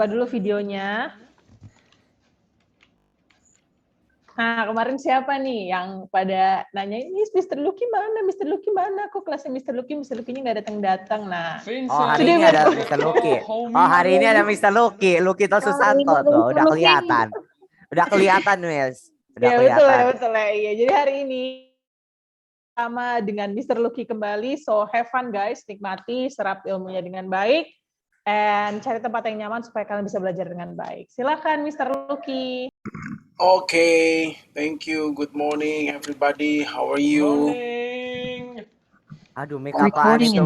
buka dulu videonya. Nah, kemarin siapa nih yang pada nanya, ini Mr. Lucky mana? Mr. Lucky mana? Kok kelasnya Mr. Lucky-nya nggak datang-datang? Nah, Oh, hari ini ada Mr. Lucky. Oh, hari ini ada Mr. Lucky. Lucky to Susanto tuh. Udah kelihatan. Udah kelihatan, Miss. Udah ya, kelihatan. Betul ya. Iya. Jadi hari ini sama dengan Mr. Lucky kembali. So, have fun guys. Nikmati, serap ilmunya dengan baik. And cari tempat yang nyaman supaya kalian bisa belajar dengan baik. Silakan Mr. Lucky. Okay, thank you. Good morning, everybody. How are you? Morning. Aduh, mic apaan itu,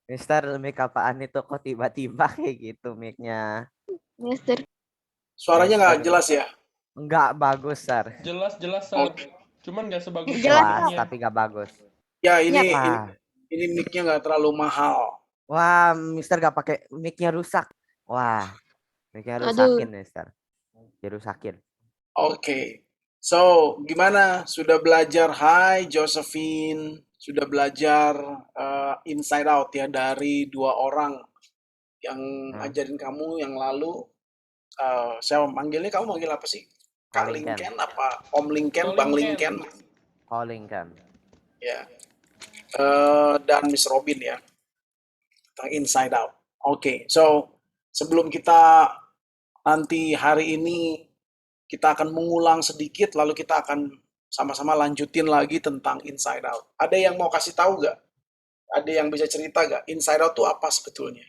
Mister, mic apaan itu kok tiba-tiba kayak gitu mic-nya? Mister. Suaranya nggak jelas ya? Enggak bagus, Sar. Jelas, Sar. Cuman nggak sebagus jelas, tapi nggak bagus. Ya, ini mic-nya nggak terlalu mahal. Wah, Mister nggak pakai mic-nya rusak. Wah, mic-nya rusakin, Mister. Dirusakin. Oke. So, gimana? Sudah belajar? Hai, Josephine. Sudah belajar Inside Out ya dari 2 orang yang ajarin kamu yang lalu. Saya manggilnya, kamu manggil apa sih? Kak Lincoln apa? Om Lincoln, Bang Lincoln? Oh, Lincoln. Ya. Dan Miss Robin ya. Tentang Inside Out. Oke, so sebelum kita nanti hari ini kita akan mengulang sedikit, lalu kita akan sama-sama lanjutin lagi tentang Inside Out. Ada yang mau kasih tahu nggak? Ada yang bisa cerita nggak? Inside Out itu apa sebetulnya?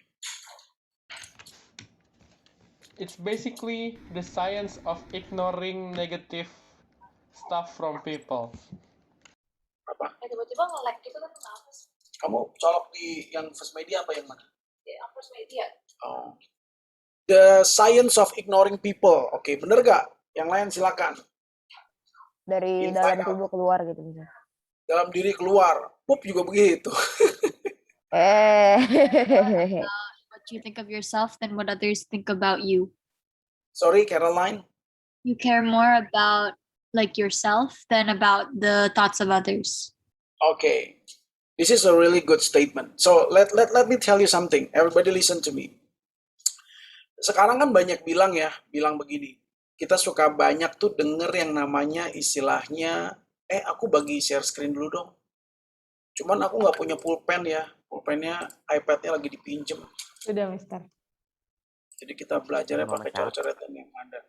It's basically the science of ignoring negative stuff from people. Apa? Tiba-tiba nge-lag gitu kan kenapa sih? Kamu colok di yang first media apa yang mana? Yang first media. Oh. The science of ignoring people. Oke, bener nggak? Yang lain silakan. Dari dalam tubuh keluar gitu bisa. Dalam diri keluar. Pup juga begitu. What you think of yourself than what others think about you. Sorry, Caroline. You care more about like yourself than about the thoughts of others. Okay. This is a really good statement. So let me tell you something. Everybody listen to me. Sekarang kan banyak bilang begini. Kita suka banyak tuh denger yang namanya istilahnya, aku bagi share screen dulu dong. Cuman aku nggak punya pulpen ya. Pulpennya, iPad-nya lagi dipinjem. Sudah, Mister. Jadi kita belajarnya pakai coret-coretan yang ada.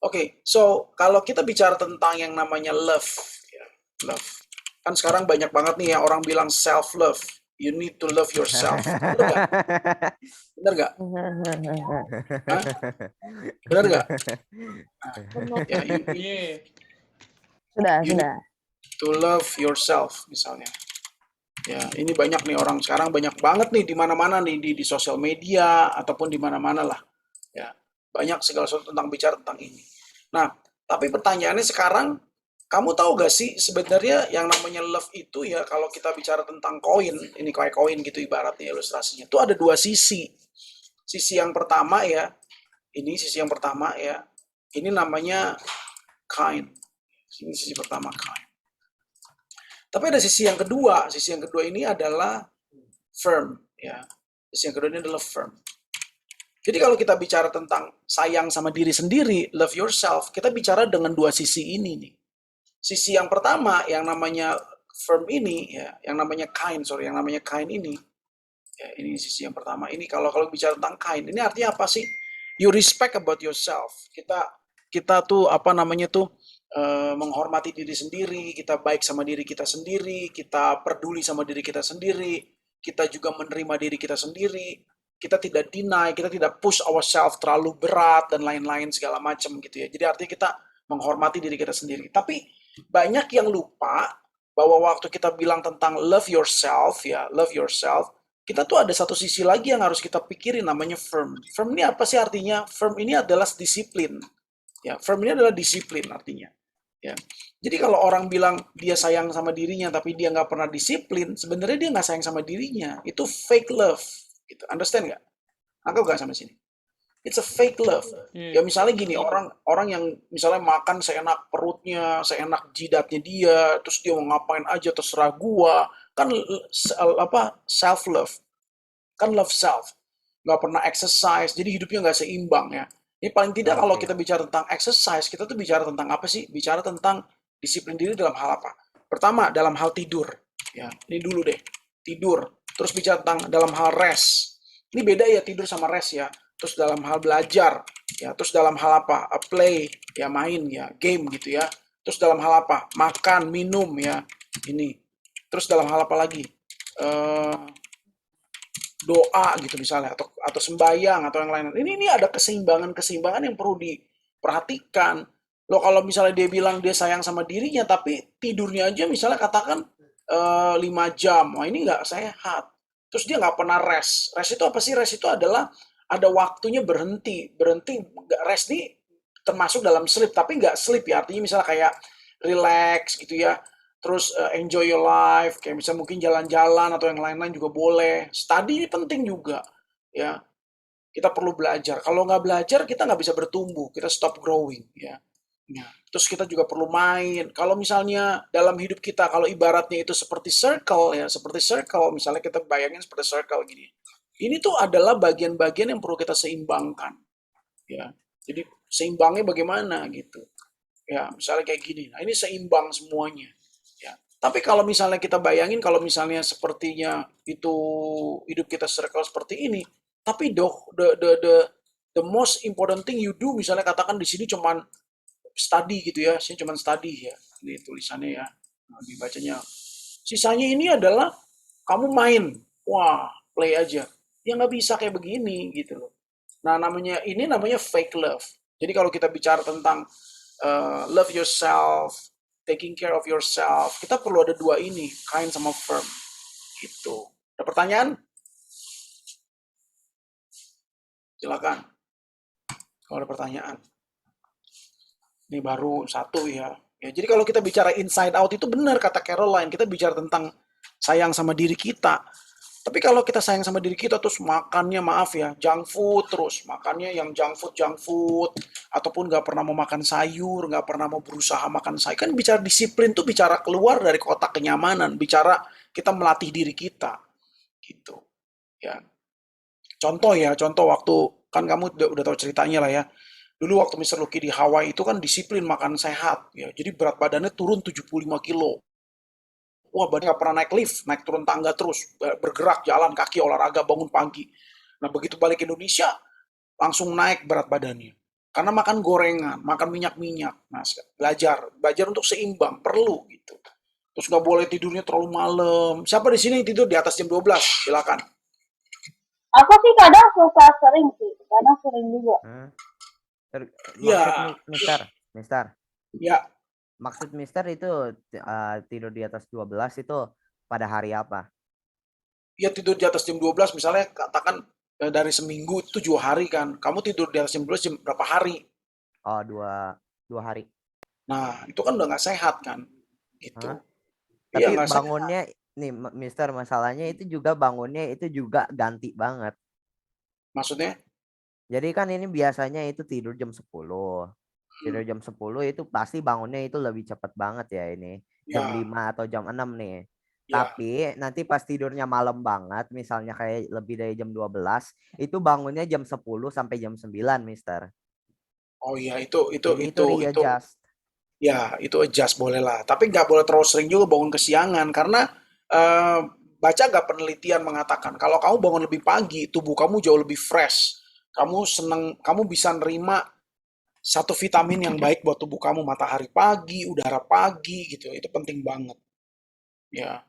Oke, so kalau kita bicara tentang yang namanya love, ya, love. Kan sekarang banyak banget nih ya orang bilang self-love. You need to love yourself. Bener nggak? Bener nggak? Sudah. To love yourself misalnya. Ya, ini banyak nih orang sekarang banyak banget nih di mana-mana nih di sosial media ataupun di mana-mana lah. Ya, banyak segala sesuatu tentang bicara tentang ini. Nah, tapi pertanyaannya sekarang, kamu tahu gak sih sebenarnya yang namanya love itu ya kalau kita bicara tentang koin, ini kayak koin gitu ibaratnya ilustrasinya, itu ada 2 sisi. Sisi yang pertama ya, ini namanya kind. Ini sisi pertama kind. Tapi ada sisi yang kedua ini adalah firm ya. Sisi yang kedua ini adalah firm. Jadi kalau kita bicara tentang sayang sama diri sendiri, love yourself, kita bicara dengan 2 sisi ini nih. Sisi yang pertama yang namanya firm ini ya, yang namanya kind ini. Ya, ini sisi yang pertama. Ini kalau bicara tentang kind, ini artinya apa sih? You respect about yourself. Kita tuh menghormati diri sendiri, kita baik sama diri kita sendiri, kita peduli sama diri kita sendiri, kita juga menerima diri kita sendiri, kita tidak deny, kita tidak push ourselves terlalu berat dan lain-lain segala macam gitu ya. Jadi artinya kita menghormati diri kita sendiri. Tapi banyak yang lupa bahwa waktu kita bilang tentang love yourself, kita tuh ada satu sisi lagi yang harus kita pikirin namanya firm. Firm ini apa sih artinya? Firm ini adalah disiplin. Ya, firm ini adalah disiplin artinya. Ya. Jadi kalau orang bilang dia sayang sama dirinya tapi dia nggak pernah disiplin, sebenarnya dia nggak sayang sama dirinya. Itu fake love. Gitu. Understand nggak? Nangkep nggak sampai sini? It's a fake love. Ya misalnya gini, orang yang misalnya makan seenak perutnya, seenak jidatnya dia, terus dia mau ngapain aja terserah gua, kan self love. Kan love self. nggak pernah exercise, jadi hidupnya nggak seimbang ya. Ini paling tidak kalau Oke. kita bicara tentang exercise, kita tuh bicara tentang apa sih? Bicara tentang disiplin diri dalam hal apa? Pertama, dalam hal tidur. Ya, ini dulu deh. Tidur. Terus bicara tentang dalam hal rest. Ini beda ya tidur sama rest ya. Terus dalam hal belajar. Ya, terus dalam hal apa? Play, ya main ya, game gitu ya. Terus dalam hal apa? Makan, minum ya. Ini. Terus dalam hal apa lagi? Eh, doa gitu misalnya atau sembahyang atau yang lain. Ini ada keseimbangan yang perlu diperhatikan. Loh kalau misalnya dia bilang dia sayang sama dirinya tapi tidurnya aja misalnya katakan 5 jam. Wah, ini nggak sehat. Terus dia nggak pernah rest. Rest itu apa sih? Rest itu adalah ada waktunya berhenti. Berhenti rest ini termasuk dalam sleep tapi nggak sleep ya. Artinya misalnya kayak relax gitu ya, terus enjoy your life, kayak bisa mungkin jalan-jalan atau yang lain-lain juga boleh. Study ini penting juga, ya. Kita perlu belajar. Kalau nggak belajar, kita nggak bisa bertumbuh. Kita stop growing, ya. Ya. Terus kita juga perlu main. Kalau misalnya dalam hidup kita, kalau ibaratnya itu seperti circle, ya, seperti circle. Misalnya kita bayangin seperti circle gini. Ini tuh adalah bagian-bagian yang perlu kita seimbangkan, ya. Jadi seimbangnya bagaimana gitu. Ya, misalnya kayak gini. Nah, ini seimbang semuanya. Ya. Tapi kalau misalnya kita bayangin kalau misalnya sepertinya itu hidup kita circle seperti ini, tapi the most important thing you do misalnya katakan di sini cuman study gitu ya, sini cuman study ya. Ini tulisannya ya. Nah, dibacanya. Sisanya ini adalah kamu main. Wah, play aja. Ya nggak bisa kayak begini gitu loh. Nah, ini namanya fake love. Jadi kalau kita bicara tentang love yourself, taking care of yourself, kita perlu ada dua ini, kind sama firm. Gitu. Ada pertanyaan? Silakan. Kalau ada pertanyaan. Ini baru satu ya. Ya, jadi kalau kita bicara inside out itu benar kata Caroline, kita bicara tentang sayang sama diri kita. Tapi kalau kita sayang sama diri kita terus makannya maaf ya, junk food terus, makannya yang junk food, ataupun nggak pernah mau makan sayur, nggak pernah mau berusaha makan sayur. Kan bicara disiplin tuh bicara keluar dari kotak kenyamanan, bicara kita melatih diri kita, gitu. Ya, contoh waktu kan kamu udah tahu ceritanya lah ya. Dulu waktu Mister Lucky di Hawaii itu kan disiplin makan sehat, ya. Jadi berat badannya turun 75 kilo. Wah, berarti nggak pernah naik lift, naik turun tangga terus, bergerak, jalan kaki, olahraga, bangun pagi. Nah, begitu balik ke Indonesia, langsung naik berat badannya. Karena makan gorengan, makan minyak-minyak. Nah, belajar untuk seimbang, perlu gitu. Terus nggak boleh tidurnya terlalu malam. Siapa di sini yang tidur di atas jam 12? Silakan. Aku sih kadang suka sering sih, kadang sering juga. Maksud Mister, Ya, maksud Mister itu tidur di atas 12 itu pada hari apa? ya tidur di atas jam 12, misalnya katakan dari seminggu itu 7 hari kan. Kamu tidur di atas jam 12 jam berapa hari? Oh, dua hari. Nah, itu kan udah nggak sehat kan? Gitu. Hah? Iya, Tapi nggak sehat. bangunnya nih Mister, masalahnya itu juga bangunnya itu juga ganti banget. Maksudnya? Jadi kan ini biasanya itu tidur jam 10. Tidur jam 10 itu pasti bangunnya itu lebih cepat banget ya ini. Jam Ya, 5 atau jam 6 nih. ya. Tapi nanti pas tidurnya malam banget, misalnya kayak lebih dari jam 12, itu bangunnya jam 10 sampai jam 9, Mister. Oh iya, Jadi itu readjust. ya, itu adjust boleh lah. Tapi nggak boleh terlalu sering juga bangun kesiangan karena eh, baca nggak penelitian mengatakan kalau kamu bangun lebih pagi, tubuh kamu jauh lebih fresh. Kamu seneng, kamu bisa nerima satu vitamin yang baik buat tubuh kamu, matahari pagi, udara pagi gitu. Itu penting banget. Ya.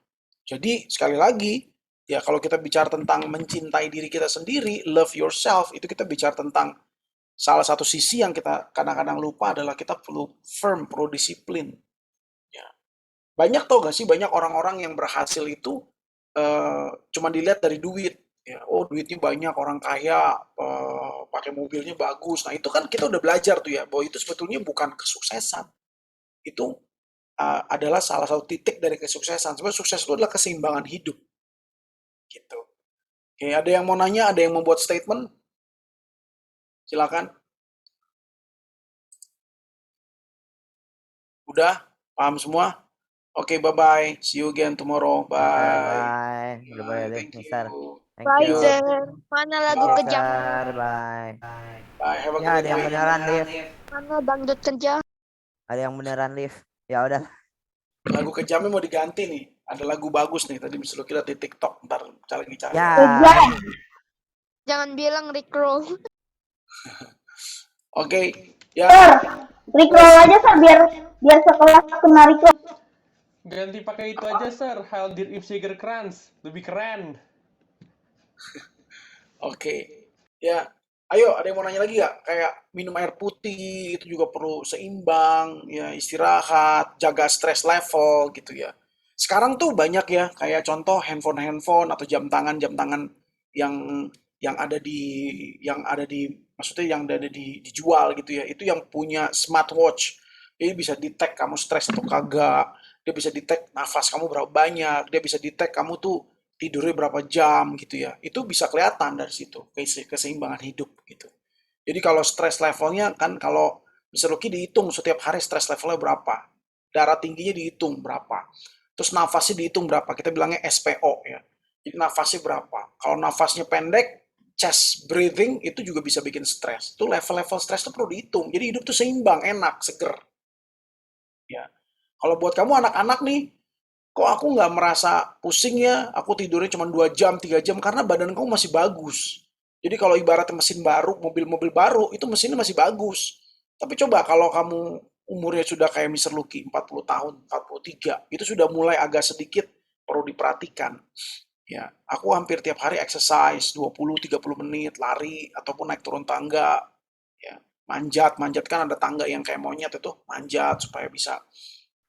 Jadi sekali lagi, ya kalau kita bicara tentang mencintai diri kita sendiri, love yourself, itu kita bicara tentang salah satu sisi yang kita kadang-kadang lupa adalah kita perlu firm, perlu disiplin. Ya. Banyak tau gak sih, banyak orang-orang yang berhasil itu cuma dilihat dari duit. Ya, oh duitnya banyak, orang kaya, pakai mobilnya bagus. Nah itu kan kita udah belajar tuh ya, bahwa itu sebetulnya bukan kesuksesan. Itu adalah salah satu titik dari kesuksesan. Sebenarnya sukses itu adalah keseimbangan hidup. Gitu. Oke, ada yang mau nanya, ada yang mau buat statement? Silakan. Udah? Paham semua? Oke, bye-bye. See you again tomorrow. Bye. Bye. Bye. Bye. Bye, Thank Mister. you. Thank Bye, you. sir. Mana lagu Bye, kejam? Sir, bye. Bye, have a Ya, ada great yang day. beneran, Liv. Mana dangdut kejam? Ada yang beneran, Liv. Ya udah. Lagu kejamnya mau diganti nih. Ada lagu bagus nih. Tadi misalnya kita di TikTok. Ntar lagi cari. Ya. Kejam. Jangan bilang Rickroll. Oke. Ya. Sir, Rickroll aja sir biar sekelas kena Rickroll. Ganti pakai itu aja, Sir. Heil dir Ipsigerkrans. Lebih keren. Oke. Ya. Ayo, ada yang mau nanya lagi nggak? Kayak minum air putih itu juga perlu seimbang, ya istirahat, jaga stress level gitu ya. Sekarang tuh banyak ya, kayak contoh handphone atau jam tangan yang yang ada di maksudnya yang ada dijual gitu ya. Itu yang punya smartwatch. Jadi bisa detect kamu stres atau kagak. Dia bisa detect nafas kamu berapa banyak. Dia bisa detect kamu tuh tidurnya berapa jam gitu ya. Itu bisa kelihatan dari situ keseimbangan hidup gitu. Jadi kalau stress levelnya kan kalau Mr. Lucky dihitung setiap hari stress levelnya berapa. Darah tingginya dihitung berapa. Terus nafasnya dihitung berapa. Kita bilangnya SPO ya. Jadi nafasnya berapa. Kalau nafasnya pendek, chest breathing itu juga bisa bikin stres. Itu level-level stres itu perlu dihitung. Jadi hidup tuh seimbang, enak, seger. Ya. Kalau buat kamu anak-anak nih, kok aku nggak merasa pusing ya, aku tidurnya cuma 2 jam, 3 jam, karena badan kamu masih bagus. Jadi kalau ibaratnya mesin baru, mobil-mobil baru, itu mesinnya masih bagus. Tapi coba kalau kamu umurnya sudah kayak Mr. Lucky, 40 tahun, 43, itu sudah mulai agak sedikit perlu diperhatikan. Ya, aku hampir tiap hari exercise 20-30 menit, lari, ataupun naik turun tangga. Ya, manjat kan ada tangga yang kayak monyet itu, manjat supaya bisa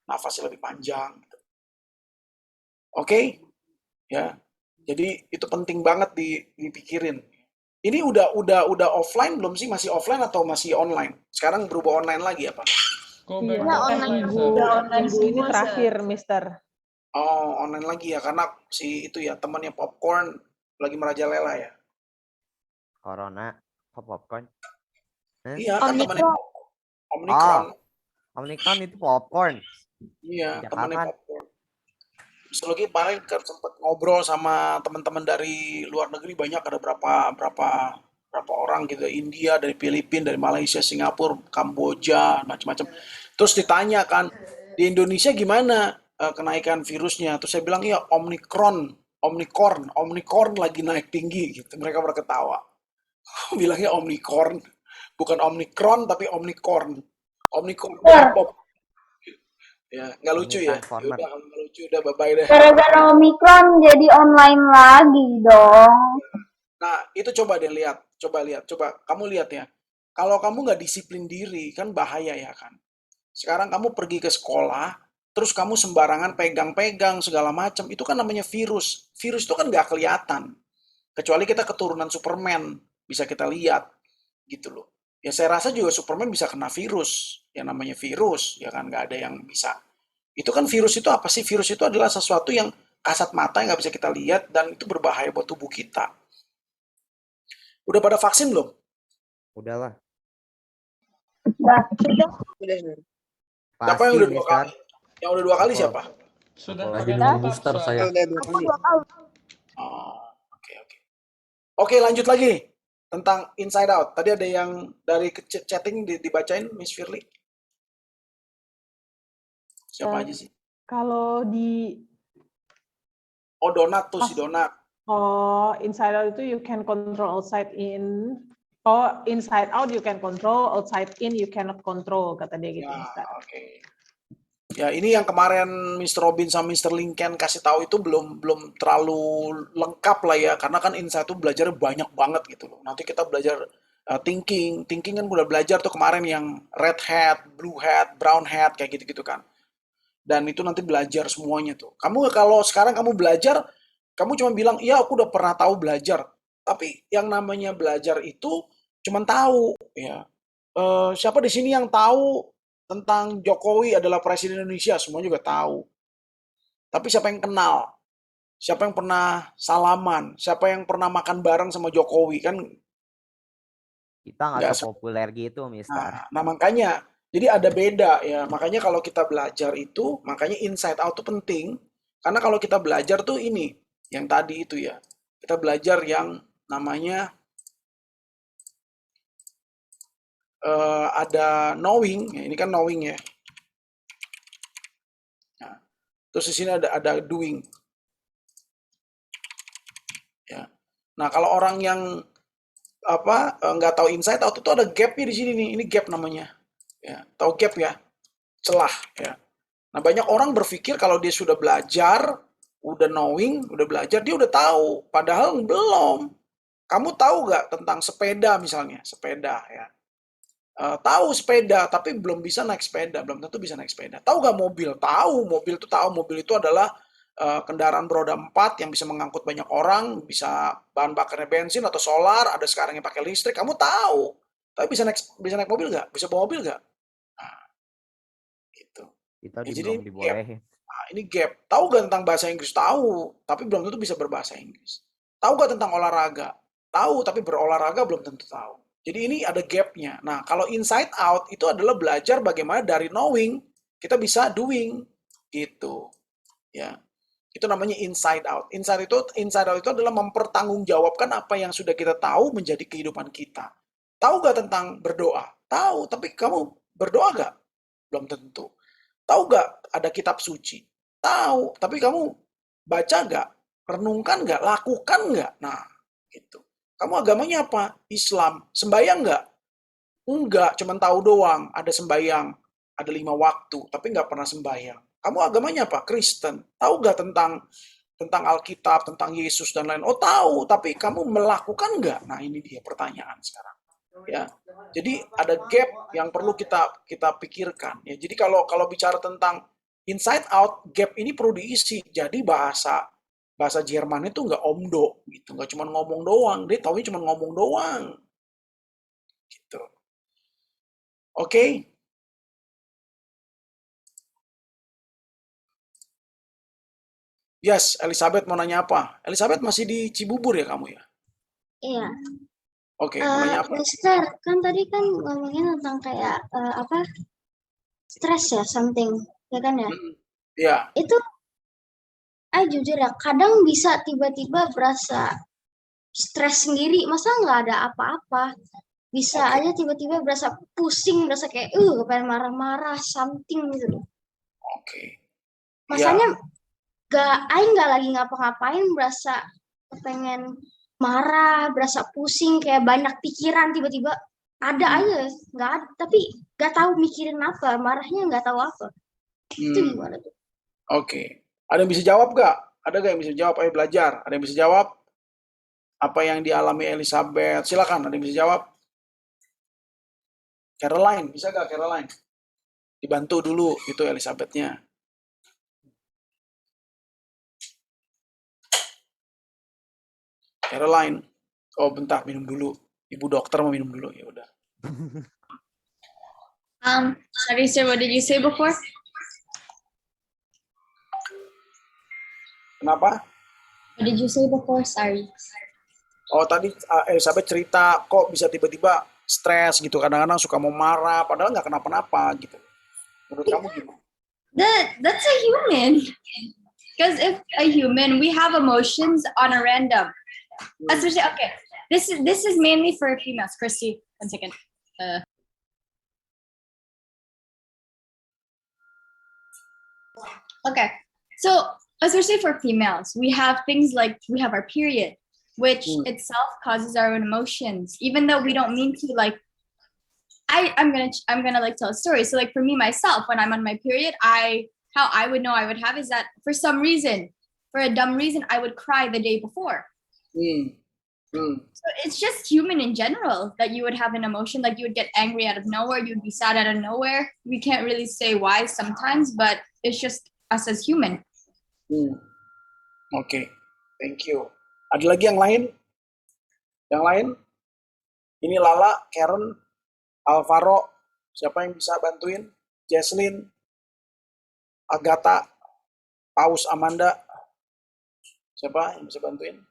nafasnya lebih panjang. Oke, ya. Jadi itu penting banget dipikirin. Ini udah offline belum sih? Masih offline atau masih online? Sekarang berubah online lagi apa? Go Iya, back Ya, to online. online, minggu, Sir. minggu ini terakhir, Mister. Oh, online lagi ya karena si itu ya temannya Popcorn lagi merajalela ya. Corona. Popcorn. Iya, kan temannya Omikron. Omicron. Omnicron itu popcorn. Iya, Sejak temannya kapan? Popcorn. Terus lagi kemarin sempat ngobrol sama teman-teman dari luar negeri banyak ada berapa orang gitu, India, dari Filipina, dari Malaysia, Singapura, Kamboja, macam-macam. Terus ditanya kan, di Indonesia gimana kenaikan virusnya? Terus saya bilang ya Omnicorn lagi naik tinggi gitu. Mereka berketawa. Bilangnya Omnicorn, bukan Omnicron tapi Omnicorn. Omnicorn K-pop. Ya, nggak lucu ya? Omnitransformer. Udah nggak lucu, udah bye-bye deh. Gara-gara Omikron jadi online lagi dong. Nah, itu coba deh lihat, coba kamu lihat ya. Kalau kamu nggak disiplin diri, kan bahaya ya kan. Sekarang kamu pergi ke sekolah, terus kamu sembarangan pegang-pegang segala macam, itu kan namanya virus. Virus itu kan nggak kelihatan, kecuali kita keturunan Superman, bisa kita lihat, gitu loh. Ya saya rasa juga Superman bisa kena virus, yang namanya virus, ya kan nggak ada yang bisa. Itu kan virus itu apa sih? Virus itu adalah sesuatu yang kasat mata yang nggak bisa kita lihat dan itu berbahaya buat tubuh kita. Udah pada vaksin belum? Udahlah. Siapa yang Pasti, udah 2 Mister. kali? Yang udah 2 kali siapa? Sudah Aku pakai lagi tetap, booster Sir. saya. Aku 2 kali. Oh, oke. Oke, lanjut lagi tentang Inside Out. Tadi ada yang dari chatting dibacain, Miss Firly. Siapa aja sih? Kalau di Oh, Donat tuh, si Donat. inside out itu you can control, outside in. Oh, inside out you can control, outside in you cannot control, kata dia gitu, Ya, Mister. oke. Ya, ini yang kemarin Mr. Robin sama Mr. Lincoln kasih tahu itu belum terlalu lengkap lah ya, karena kan Inside itu belajarnya banyak banget gitu loh. Nanti kita belajar thinking kan udah belajar tuh kemarin yang red hat, blue hat, brown hat kayak gitu-gitu kan. Dan itu nanti belajar semuanya tuh. Kamu kalau sekarang kamu belajar, kamu cuma bilang, iya aku udah pernah tahu belajar. Tapi yang namanya belajar itu cuma tahu. Ya. Siapa di sini yang tahu tentang Jokowi adalah Presiden Indonesia? Semua juga tahu. Tapi siapa yang kenal? Siapa yang pernah salaman? Siapa yang pernah makan bareng sama Jokowi? Kan Kita nggak nggak. sepopuler gitu, Mister. Nah, makanya jadi ada beda ya. Makanya kalau kita belajar itu, makanya inside out itu penting. Karena kalau kita belajar tuh ini, yang tadi itu ya, Kita belajar yang namanya ada knowing, ya, ini kan knowing ya. Nah, terus di sini ada doing. Ya. Nah, kalau orang yang nggak tahu inside out itu ada gapnya di sini nih. Ini gap namanya. Ya, tahu gap ya? Celah ya. Nah, banyak orang berpikir kalau dia sudah belajar, udah knowing, udah belajar, dia udah tahu. Padahal belum. Kamu tahu nggak tentang sepeda misalnya? Sepeda ya. Tahu sepeda, tapi belum bisa naik sepeda. Belum tentu bisa naik sepeda. Tahu nggak mobil? Tahu. Mobil itu tahu. Mobil itu adalah kendaraan beroda 4 yang bisa mengangkut banyak orang. Bisa bahan bakarnya bensin atau solar. Ada sekarang yang pakai listrik. Kamu tahu. Tapi bisa naik mobil nggak? Bisa bawa mobil nggak? Nah, gitu. Kita Ya, jadi belum dibolehin. Nah, ini gap. Tahu gak tentang bahasa Inggris? Tahu, tapi belum tentu bisa berbahasa Inggris. Tahu gak tentang olahraga? Tahu, tapi berolahraga belum tentu tahu. Jadi ini ada gapnya. Nah, kalau inside out itu adalah belajar bagaimana dari knowing kita bisa doing, gitu. Ya, itu namanya inside out. Inside out itu adalah mempertanggungjawabkan apa yang sudah kita tahu menjadi kehidupan kita. Tahu gak tentang berdoa? Tahu, tapi kamu berdoa gak? Belum tentu. Tahu gak ada kitab suci? Tahu, tapi kamu baca gak? Renungkan gak? Lakukan gak? Nah, gitu. Kamu agamanya apa? Islam. Sembayang gak? Enggak, cuman tahu doang. Ada sembayang, ada 5 waktu, tapi nggak pernah sembayang. Kamu agamanya apa? Kristen. Tahu gak tentang Alkitab, tentang Yesus dan lain? Oh tahu, tapi kamu melakukan nggak? Nah ini dia pertanyaan sekarang. Ya, jadi ada gap yang perlu kita pikirkan. Ya, jadi kalau bicara tentang inside out, gap ini perlu diisi. Jadi bahasa Jerman itu nggak omdo, gitu, nggak cuma ngomong doang. Dia taunya cuma ngomong doang, gitu. Oke. Yes, Elizabeth mau nanya apa? Elizabeth masih di Cibubur ya kamu ya? Iya. Oke, mau nanya apa? Mister, kan tadi kan ngomongin tentang kayak stres ya, something, ya kan ya? Ya. Itu, jujur ya, kadang bisa tiba-tiba berasa stres sendiri, masa nggak ada apa-apa. Bisa aja tiba-tiba berasa pusing, berasa kayak, pengen marah-marah, something gitu. Oke. Masanya nggak lagi ngapa-ngapain, berasa pengen marah, berasa pusing, kayak banyak pikiran tiba-tiba ada aja, nggak ada, tapi nggak tahu mikirin apa, marahnya nggak tahu apa. Itu gimana tuh? Oke. Ada yang bisa jawab nggak? Ada nggak yang bisa jawab? Ayo belajar. Ada yang bisa jawab? Apa yang dialami Elizabeth? Silakan. Ada yang bisa jawab? Caroline, bisa nggak Caroline? Dibantu dulu itu Elizabeth-nya. Caroline. Oh, bentar, minum dulu. Ibu dokter mau minum dulu. Ya udah. Sorry, sir, what did you say before? Kenapa? What did you say before? Sorry. Oh, tadi Elizabeth cerita kok bisa tiba-tiba stres gitu. Kadang-kadang suka mau marah, padahal nggak kenapa-napa gitu. Menurut kamu gimana? That's a human. Because if a human, we have emotions on a random. Especially, okay, this is mainly for females. Christy, 1 second. Okay, so especially for females, we have things like we have our period, which itself causes our own emotions, even though we don't mean to. Like, I'm gonna like tell a story. So like for me myself, when I'm on my period, how I would know I would have is that for some reason, for a dumb reason, I would cry the day before. So it's just human in general that you would have an emotion, like you would get angry out of nowhere, you'd be sad out of nowhere. We can't really say why sometimes, but it's just us as human. Oke, thank you. Ada lagi yang lain? Yang lain? Ini Lala, Karen, Alvaro, siapa yang bisa bantuin? Jesslyn, Agatha, Paus, Amanda, siapa yang bisa bantuin?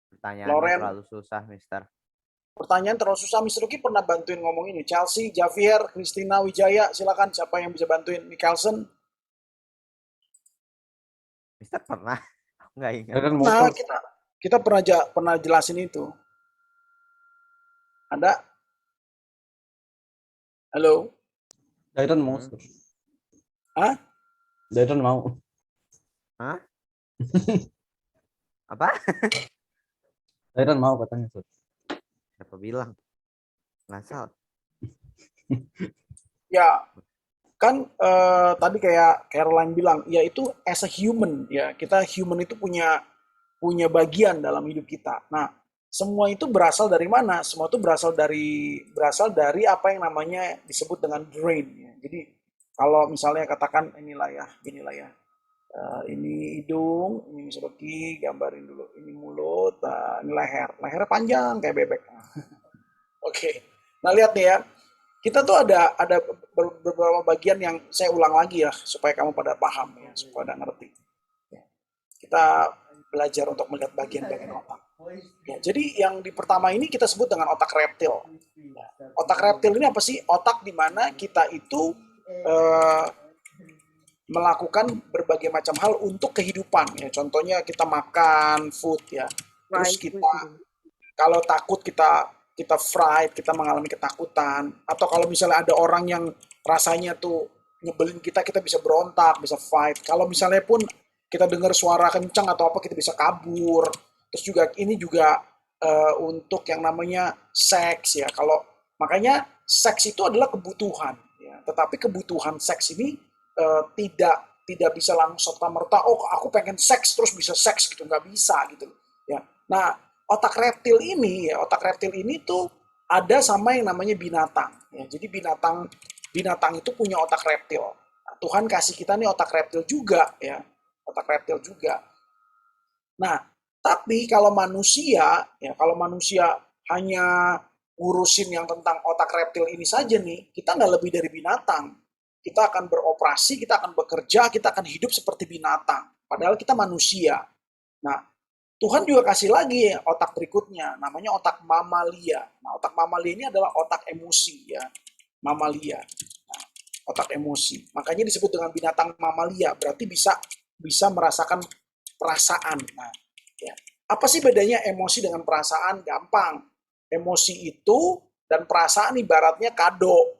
Pertanyaannya terlalu susah, Mister. Pertanyaan terlalu susah, Mr. Lucky pernah bantuin ngomong ini. Chelsea, Javier, Christina, Wijaya, silakan siapa yang bisa bantuin? Michelson? Mister pernah? Nggak ingat. Nah, Kita pernah jelasin itu. Ada? Halo? Dairon mau. Hah? Dairon mau. Hah? Apa? Dairon mau katanya, Sus. Siapa bilang? Ngasal. Ya, kan tadi kayak Caroline bilang, ya itu as a human, ya kita human itu punya bagian dalam hidup kita. Nah, semua itu berasal dari mana? Semua itu berasal dari apa yang namanya disebut dengan brain. Ya. Jadi kalau misalnya katakan inilah ya, ini hidung, ini Miss-Lucky, gambarin dulu. Ini mulut, ini leher. Lehernya panjang kayak bebek. Oke. Nah, lihat nih ya. Kita tuh ada beberapa bagian yang saya ulang lagi ya supaya kamu pada paham ya, supaya pada ngerti. Ya. Kita belajar untuk melihat bagian-bagian otak. Ya, jadi yang di pertama ini kita sebut dengan otak reptil. Ya. Otak reptil ini apa sih? Otak di mana kita itu melakukan berbagai macam hal untuk kehidupan. Ya. Contohnya kita makan food ya. Terus kita kalau takut kita fright, kita mengalami ketakutan. Atau kalau misalnya ada orang yang rasanya tuh nyebelin kita bisa berontak, bisa fight. Kalau misalnya pun kita dengar suara kencang atau apa, kita bisa kabur. Terus juga ini juga untuk yang namanya seks ya. Kalau makanya seks itu adalah kebutuhan. Ya. Tetapi kebutuhan seks ini tidak bisa langsung serta-merta, oh aku pengen seks terus bisa seks gitu, nggak bisa gitu. Ya. Nah, otak reptil ini tuh ada sama yang namanya binatang. Ya, jadi binatang itu punya otak reptil. Nah, Tuhan kasih kita nih otak reptil juga, ya, otak reptil juga. Nah, tapi kalau manusia hanya ngurusin yang tentang otak reptil ini saja nih, kita nggak lebih dari binatang. Kita akan beroperasi, kita akan bekerja, kita akan hidup seperti binatang. Padahal kita manusia. Nah, Tuhan juga kasih lagi otak berikutnya, namanya otak mamalia. Nah, otak mamalia ini adalah otak emosi ya, mamalia. Nah, otak emosi. Makanya disebut dengan binatang mamalia, berarti bisa merasakan perasaan. Nah, ya. Apa sih bedanya emosi dengan perasaan? Gampang. Emosi itu dan perasaan ibaratnya kado.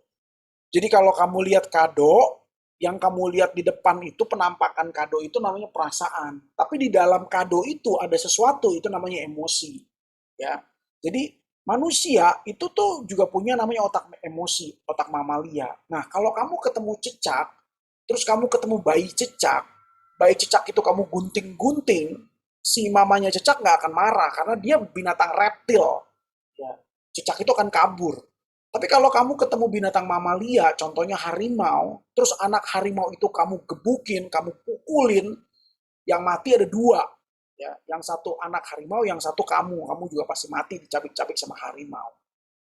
Jadi kalau kamu lihat kado, yang kamu lihat di depan itu penampakan kado itu namanya perasaan. Tapi di dalam kado itu ada sesuatu, itu namanya emosi. Ya. Jadi manusia itu tuh juga punya namanya otak emosi, otak mamalia. Nah, kalau kamu ketemu cecak, terus kamu ketemu bayi cecak itu kamu gunting-gunting, si mamanya cecak nggak akan marah karena dia binatang reptil. Ya. Cecak itu akan kabur. Tapi kalau kamu ketemu binatang mamalia, contohnya harimau, terus anak harimau itu kamu gebukin, kamu pukulin, yang mati ada dua. Ya, yang satu anak harimau, yang satu kamu juga pasti mati dicabik-cabik sama harimau.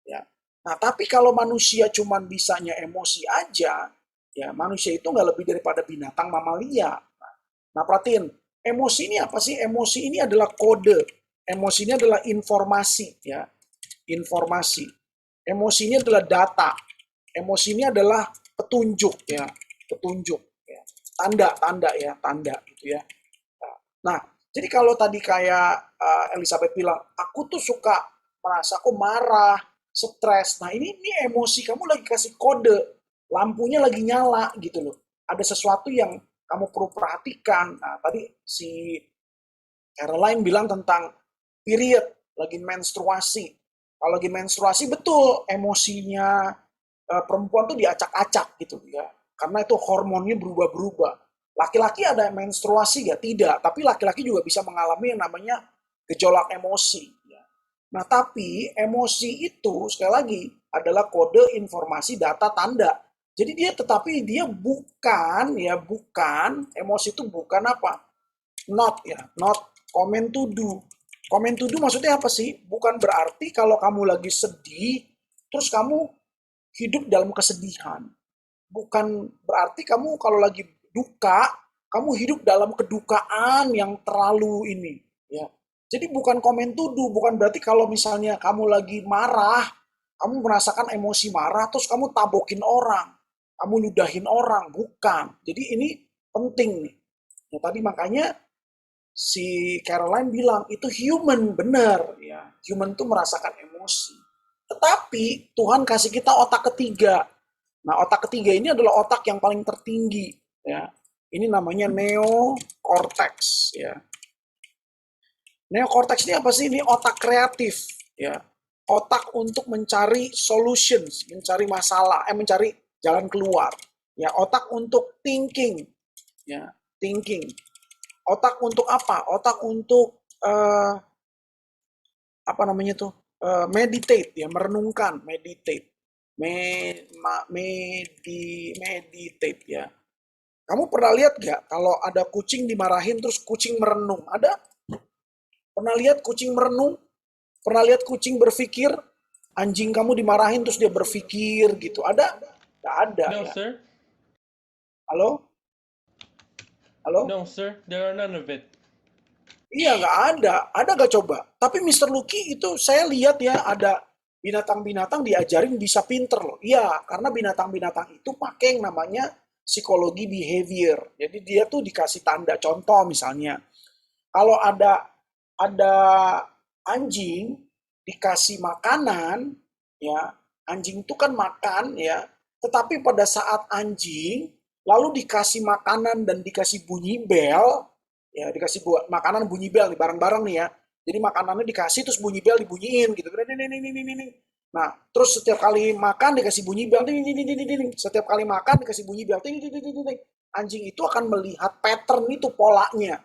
Ya. Nah, tapi kalau manusia cuma bisanya emosi aja, ya manusia itu nggak lebih daripada binatang mamalia. Nah, perhatiin, emosi ini apa sih? Emosi ini adalah kode. Emosi ini adalah informasi, ya. Informasi. Emosi ini adalah data. Emosi ini adalah petunjuk ya, petunjuk ya. Tanda gitu ya. Nah, jadi kalau tadi kayak Elizabeth bilang, aku tuh suka merasa aku marah, stres. Nah, ini emosi kamu lagi kasih kode, lampunya lagi nyala gitu loh. Ada sesuatu yang kamu perlu perhatikan. Nah, tadi si Caroline bilang tentang period, lagi menstruasi. Kalau lagi menstruasi betul emosinya perempuan tuh diacak-acak gitu ya. Karena itu hormonnya berubah-berubah. Laki-laki ada menstruasi ya? Tidak. Tapi laki-laki juga bisa mengalami yang namanya gejolak emosi. Ya. Nah tapi emosi itu sekali lagi adalah kode informasi data tanda. Jadi dia bukan emosi itu bukan apa? Not comment to do. Comment to do maksudnya apa sih? Bukan berarti kalau kamu lagi sedih, terus kamu hidup dalam kesedihan. Bukan berarti kamu kalau lagi duka, kamu hidup dalam kedukaan yang terlalu ini. Ya. Jadi bukan comment to do, bukan berarti kalau misalnya kamu lagi marah, kamu merasakan emosi marah, terus kamu tabokin orang, kamu nyudahin orang, bukan. Jadi ini penting nih. Ya, tadi makanya si Caroline bilang itu human, benar ya. Human tuh merasakan emosi. Tetapi Tuhan kasih kita otak ketiga. Nah, otak ketiga ini adalah otak yang paling tertinggi ya. Ini namanya neocortex ya. Neocortex ini apa sih? Ini otak kreatif ya. Otak untuk mencari solutions, mencari masalah, mencari jalan keluar. Ya, otak untuk thinking ya, thinking. Otak untuk apa? Otak untuk apa namanya tuh? Meditate ya, merenungkan, meditate. Meditate ya. Kamu pernah lihat gak kalau ada kucing dimarahin terus kucing merenung? Ada? Pernah lihat kucing merenung? Pernah lihat kucing berpikir? Anjing kamu dimarahin terus dia berpikir gitu. Ada? Gak ada No, ya. sir. Halo? Halo? No, sir. There are none of it. Iya, nggak ada. Ada nggak coba? Tapi Mr. Lucky itu saya lihat ya ada binatang-binatang diajarin bisa pinter loh. Iya, karena binatang-binatang itu pakai yang namanya psikologi behavior. Jadi dia tuh dikasih tanda contoh misalnya. Kalau ada anjing dikasih makanan, ya anjing itu kan makan ya. Tetapi pada saat anjing lalu dikasih makanan dan dikasih bunyi bel, ya dikasih buat makanan bunyi bel nih bareng-bareng nih ya. Jadi makanannya dikasih terus bunyi bel dibunyiin gitu. Nah, terus setiap kali makan dikasih bunyi bel. Setiap kali makan dikasih bunyi bel. Anjing itu akan melihat pattern itu polanya.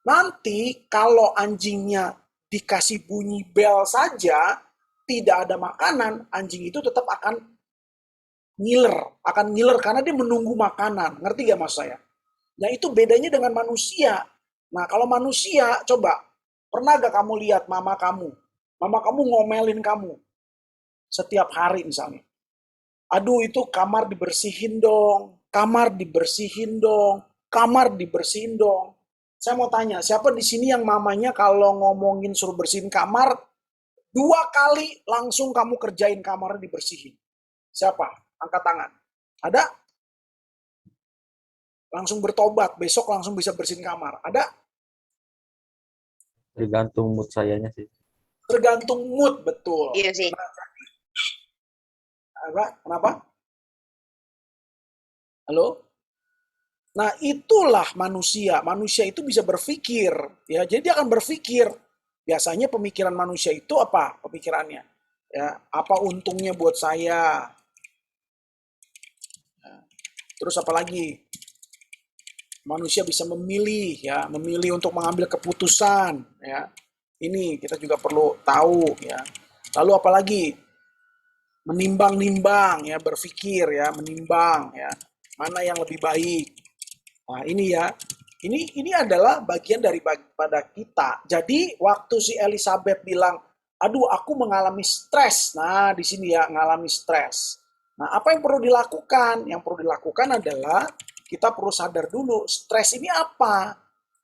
Nanti kalau anjingnya dikasih bunyi bel saja, tidak ada makanan, anjing itu tetap akan ngiler karena dia menunggu makanan. Ngerti gak maksud saya? Nah, itu bedanya dengan manusia. Nah, kalau manusia, coba, pernah gak kamu lihat mama kamu ngomelin kamu setiap hari misalnya. Aduh, itu kamar dibersihin dong, kamar dibersihin dong, kamar dibersihin dong. Saya mau tanya, siapa di sini yang mamanya kalau ngomongin suruh bersihin kamar, 2 kali langsung kamu kerjain kamarnya dibersihin? Siapa? Angkat tangan. Ada? Langsung bertobat, besok langsung bisa bersihin kamar. Ada? Tergantung mood sayanya sih. Tergantung mood, betul. Iya sih. Kenapa? Halo? Nah, itulah manusia. Manusia itu bisa berpikir, ya. Jadi dia akan berpikir. Biasanya pemikiran manusia itu apa? Pemikirannya, ya. Apa untungnya buat saya? Terus apa lagi? Manusia bisa memilih, ya, memilih untuk mengambil keputusan, ya. Ini kita juga perlu tahu, ya. Lalu apa lagi? Menimbang-nimbang, ya, berpikir, ya, menimbang, ya, mana yang lebih baik. Nah, ini ya. Ini adalah bagian daripada kita. Jadi waktu si Elizabeth bilang, "Aduh, aku mengalami stres." Nah, di sini ya, mengalami stres. Nah, apa yang perlu dilakukan? Yang perlu dilakukan adalah kita perlu sadar dulu, stres ini apa?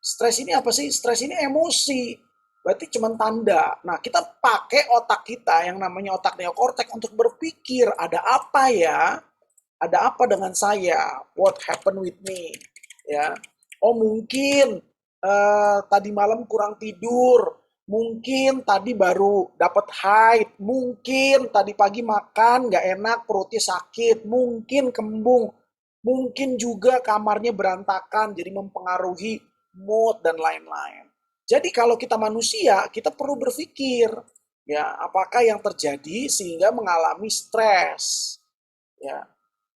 Stres ini apa sih? Stres ini emosi. Berarti cuma tanda. Nah, kita pakai otak kita yang namanya otak neokortek untuk berpikir, ada apa ya? Ada apa dengan saya? What happened with me? Ya. Oh, mungkin tadi malam kurang tidur. Mungkin tadi baru dapat haid. Mungkin tadi pagi makan nggak enak, perutnya sakit. Mungkin kembung. Mungkin juga kamarnya berantakan, jadi mempengaruhi mood dan lain-lain. Jadi kalau kita manusia, kita perlu berpikir, ya, apakah yang terjadi sehingga mengalami stres, ya,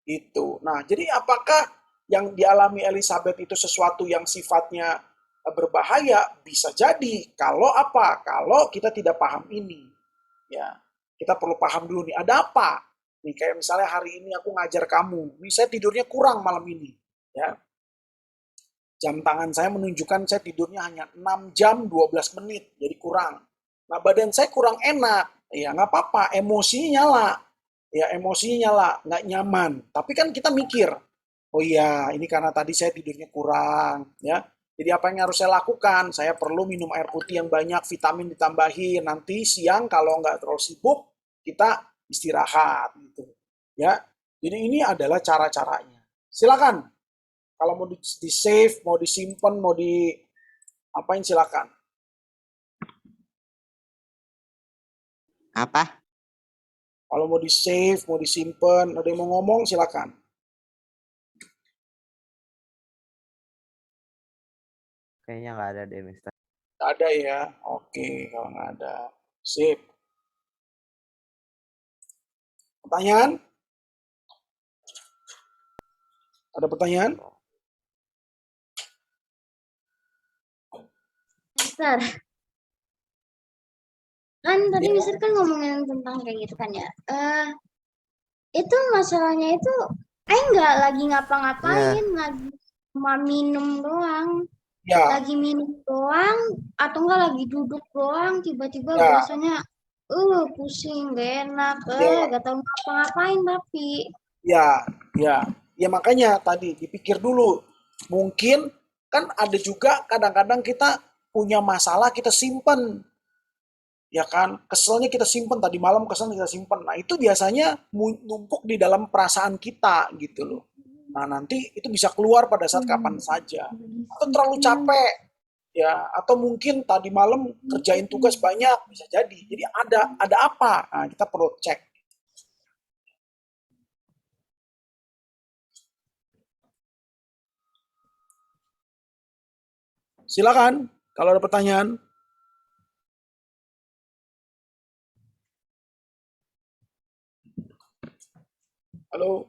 itu. Nah, jadi apakah yang dialami Elizabeth itu sesuatu yang sifatnya berbahaya? Bisa jadi. Kalau apa? Kalau kita tidak paham ini, ya, kita perlu paham dulu nih, ada apa? Nih, kayak misalnya hari ini aku ngajar kamu, nih saya tidurnya kurang malam ini, ya. Jam tangan saya menunjukkan saya tidurnya hanya 6 jam 12 menit, jadi kurang. Nah, badan saya kurang enak, ya nggak apa-apa, emosinya nyala. Ya, emosinya nyala, nggak nyaman. Tapi kan kita mikir, oh iya, ini karena tadi saya tidurnya kurang, ya. Jadi apa yang harus saya lakukan? Saya perlu minum air putih yang banyak, vitamin ditambahin. Nanti siang kalau nggak terlalu sibuk, kita istirahat, gitu. Ya, jadi ini adalah cara-caranya. Silakan. Kalau mau di save, mau disimpan, mau Apain silakan. Apa? Kalau mau di-save, mau disimpan, ada yang mau ngomong silakan. Kayaknya nggak ada deh, Mister. Nggak ada ya? Oke, kalau nggak ada. Sip. Pertanyaan? Ada pertanyaan? Mister, kan tadi Ya. Mister kan ngomongin tentang kayak gitu kan ya. Itu masalahnya itu, nggak lagi ngapa-ngapain, lagi cuma minum doang. Ya. Lagi minum doang, atau enggak lagi duduk doang, tiba-tiba Ya. berasanya, pusing, gak enak, Ya. gak tahu ngapa-ngapain tapi. Ya, ya. Ya makanya tadi dipikir dulu. Mungkin kan ada juga kadang-kadang kita punya masalah kita simpen. Ya kan, keselnya kita simpen tadi malam, keselnya kita simpen. Nah, itu biasanya numpuk di dalam perasaan kita gitu loh. Nah, nanti itu bisa keluar pada saat kapan saja. Atau terlalu capek, ya, atau mungkin tadi malam kerjain tugas banyak, bisa jadi. Jadi ada apa? Nah, kita perlu cek. Silakan kalau ada pertanyaan. Halo,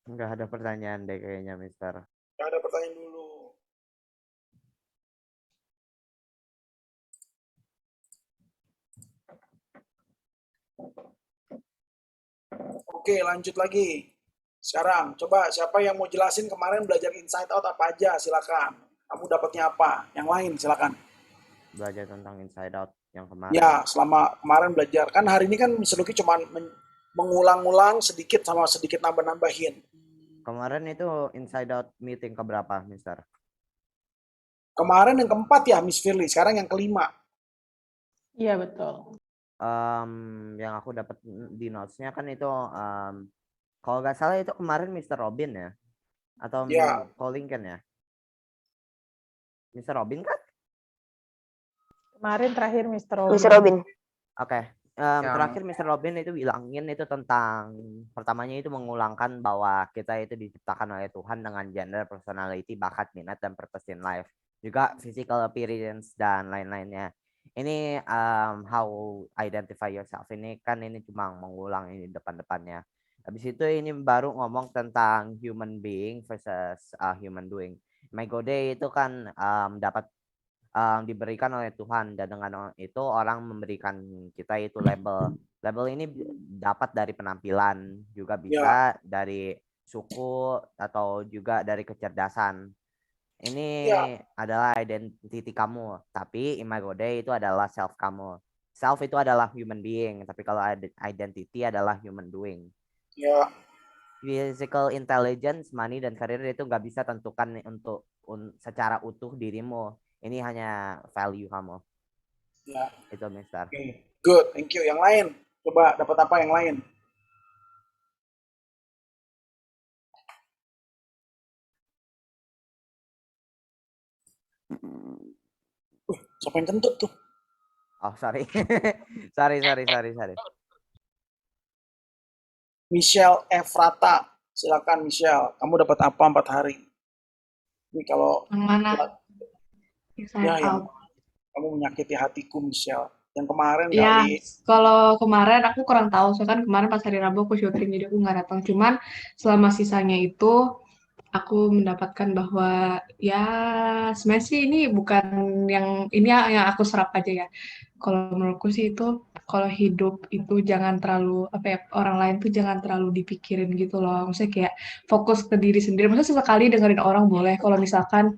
Nggak ada pertanyaan deh kayaknya, Mister. nggak ada pertanyaan dulu. Oke, lanjut lagi. Sekarang, coba siapa yang mau jelasin kemarin belajar inside out apa aja, silakan. Kamu dapatnya apa? Yang lain, silakan. Belajar tentang inside out yang kemarin. Ya, selama kemarin belajar. Kan hari ini kan Mr. Lucky cuma mengulang-ulang sedikit sama sedikit nambah-nambahin. Kemarin itu inside out meeting keberapa, Mister? Kemarin yang keempat ya, Miss Firly. Sekarang yang kelima. Iya, betul. Yang aku dapat di notes-nya kan itu kalau nggak salah itu kemarin Mr. Robin ya, atau Ya. Colin kan ya, Mr. Robin kan? Kemarin terakhir Mr. Robin. Mr. Robin. Oke, terakhir Mr. Robin itu bilangin itu tentang pertamanya itu mengulangkan bahwa kita itu diciptakan oleh Tuhan dengan gender, personality, bakat, minat, dan purpose in life, juga physical appearance dan lain-lainnya. Ini how identify yourself, ini kan ini cuma mengulang ini depan-depannya. Habis itu ini baru ngomong tentang human being versus human doing. My God itu kan dapat diberikan oleh Tuhan, dan dengan itu orang memberikan kita itu label. Label ini dapat dari penampilan, juga bisa dari suku atau juga dari kecerdasan. Ini adalah identity kamu, tapi imago Dei itu adalah self kamu. Self itu adalah human being, tapi kalau identity adalah human doing. Ya. Physical intelligence, money, dan karir itu nggak bisa tentukan untuk secara utuh dirimu. Ini hanya value kamu. Ya. Itu, Mister. Okay. Good, thank you. Yang lain, coba dapat apa yang lain? Siapa yang kentut tuh? Oh, sorry. sorry. Michelle Efrata. Silakan Michelle, kamu dapat apa 4 hari? Ini kalau yang mana? Yang kamu menyakiti hatiku, Michelle. Yang kemarin Ya, kali. kalau kemarin aku kurang tahu, soalnya kan kemarin pas hari Rabu aku syuting, jadi aku nggak datang. Cuman selama sisanya itu aku mendapatkan bahwa ya sebenarnya sih ini bukan yang aku serap aja ya. Kalau menurutku sih itu kalau hidup itu jangan terlalu orang lain tuh jangan terlalu dipikirin gitu loh. Maksudnya kayak fokus ke diri sendiri. Maksudnya sesekali dengerin orang boleh. Kalau misalkan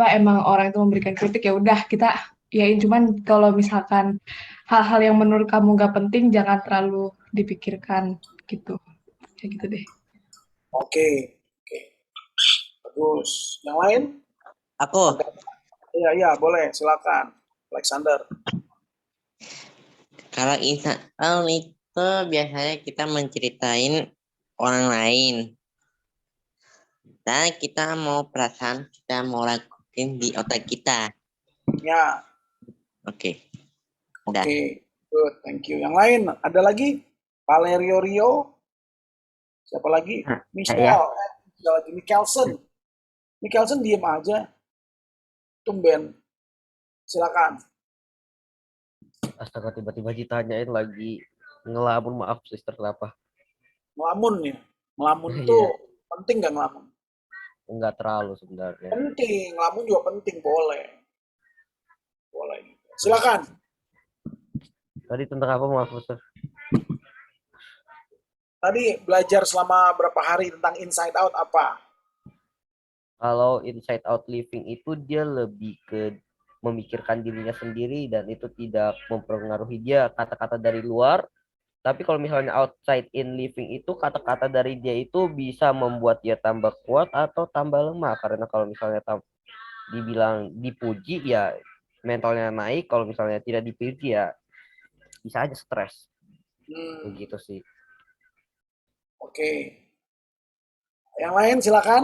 emang orang itu memberikan kritik ya udah kita yain. Cuman kalau misalkan hal-hal yang menurut kamu nggak penting jangan terlalu dipikirkan gitu. Kayak gitu deh. Oke. Bagus. Yang lain? Aku. Iya, boleh. Silakan. Alexander. Kalau itu biasanya kita menceritain orang lain. kita mau perasaan, kita mau lakuin di otak kita. Ya, Oke. Udah. oke. Good, thank you. Yang lain, ada lagi? Valerio Rio? Siapa lagi? Michelle. Michelson. Michelson diem aja. Tumben. Silakan. Astaga, tiba-tiba ditanyain lagi ngelamun, maaf sister, kenapa? Ngelamun ya. Ngelamun Iya. tuh penting nggak ngelamun? Enggak terlalu sebenarnya. Penting. Ngelamun juga penting. Boleh. Boleh. Silakan. Tadi tentang apa, maaf sister? Tadi belajar selama berapa hari tentang inside out apa? Kalau inside out living itu dia lebih ke memikirkan dirinya sendiri dan itu tidak mempengaruhi dia kata-kata dari luar. Tapi kalau misalnya outside in living itu kata-kata dari dia itu bisa membuat dia tambah kuat atau tambah lemah. Karena kalau misalnya dibilang dipuji ya mentalnya naik, kalau misalnya tidak dipuji ya bisa aja stres. Begitu sih. Oke. Yang lain silakan.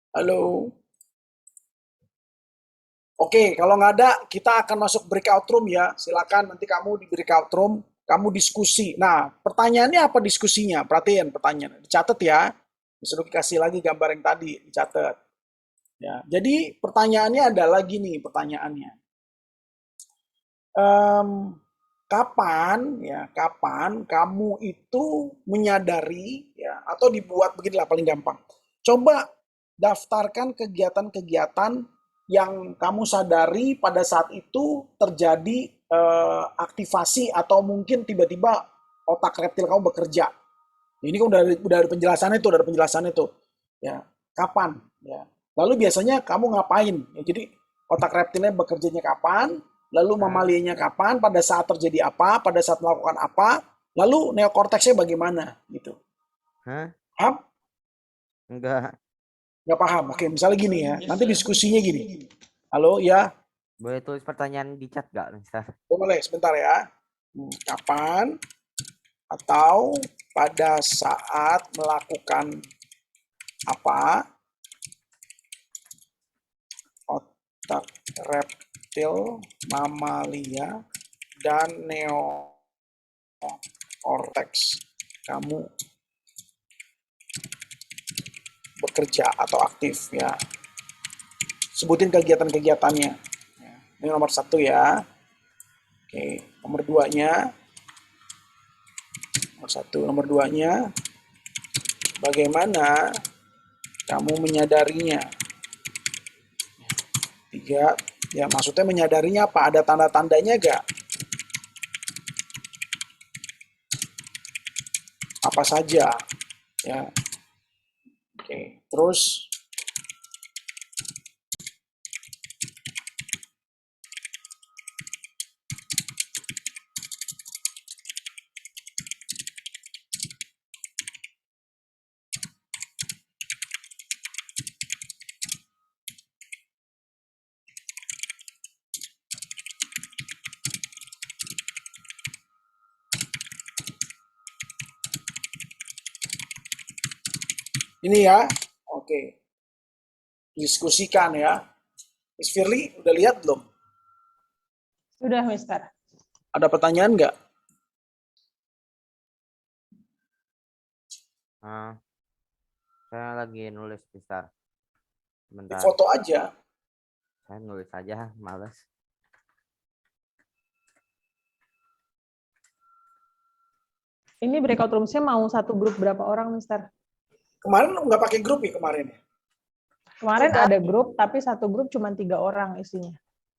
Halo. Oke, kalau nggak ada, kita akan masuk breakout room ya. Silakan nanti kamu di breakout room, kamu diskusi. Nah, pertanyaannya apa diskusinya? Perhatiin pertanyaan. Dicatat ya. Disuruh kasih lagi gambar yang tadi, dicatat. Ya, jadi pertanyaannya adalah gini pertanyaannya. Kapan kamu itu menyadari ya atau dibuat beginilah paling gampang. Coba daftarkan kegiatan-kegiatan yang kamu sadari pada saat itu terjadi aktivasi atau mungkin tiba-tiba otak reptil kamu bekerja. Ini kan udah ada penjelasan itu, ya kapan, ya. Lalu biasanya kamu ngapain? Ya, jadi otak reptilnya bekerjanya kapan? Lalu mamalianya kapan? Pada saat terjadi apa? Pada saat melakukan apa? Lalu neokorteksnya bagaimana? Gitu. Hah? Paham? Enggak. Nggak paham. Oke, misalnya gini ya. Nanti diskusinya gini. Halo, ya. Boleh tulis pertanyaan di chat nggak, Mister? Boleh, sebentar ya. Kapan atau pada saat melakukan apa? Otak reptil, mamalia, dan neokorteks kamu bekerja atau aktif ya. Sebutin kegiatan-kegiatannya. Ini nomor 1 ya. Oke, nomor 2-nya. Nomor 1, nomor 2-nya. Bagaimana kamu menyadarinya? 3, ya maksudnya menyadarinya apa? Ada tanda-tandanya gak? Apa saja? Ya. Oke, terus ini ya. Oke. Diskusikan ya. Miss Firly, udah lihat belum? Sudah, Mister. Ada pertanyaan nggak? Saya lagi nulis, Mister. Di foto aja. Saya nulis aja, males. Ini breakout rooms-nya mau satu grup berapa orang, Mister? Kemarin nggak pakai grup ya kemarin? Kemarin ada grup, tapi satu grup cuma 3 orang isinya.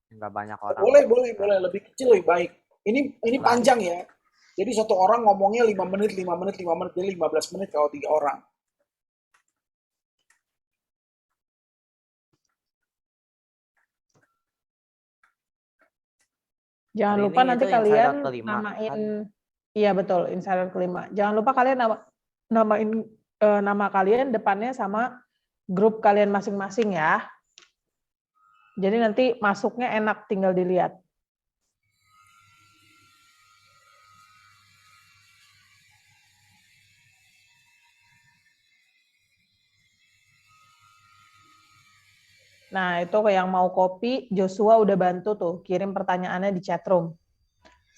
Nggak banyak orang. Boleh. Lebih kecil lebih baik. Ini panjang ya. Jadi satu orang ngomongnya 5 menit, jadi 15 menit kalau 3 orang. Jangan Hari lupa ini nanti itu kalian insider kelima, namain, kan? iya betul, insider kelima. Jangan lupa kalian namain nama kalian depannya sama grup kalian masing-masing ya. Jadi nanti masuknya enak, tinggal dilihat. Nah, itu yang mau kopi, Joshua udah bantu tuh, kirim pertanyaannya di chat room.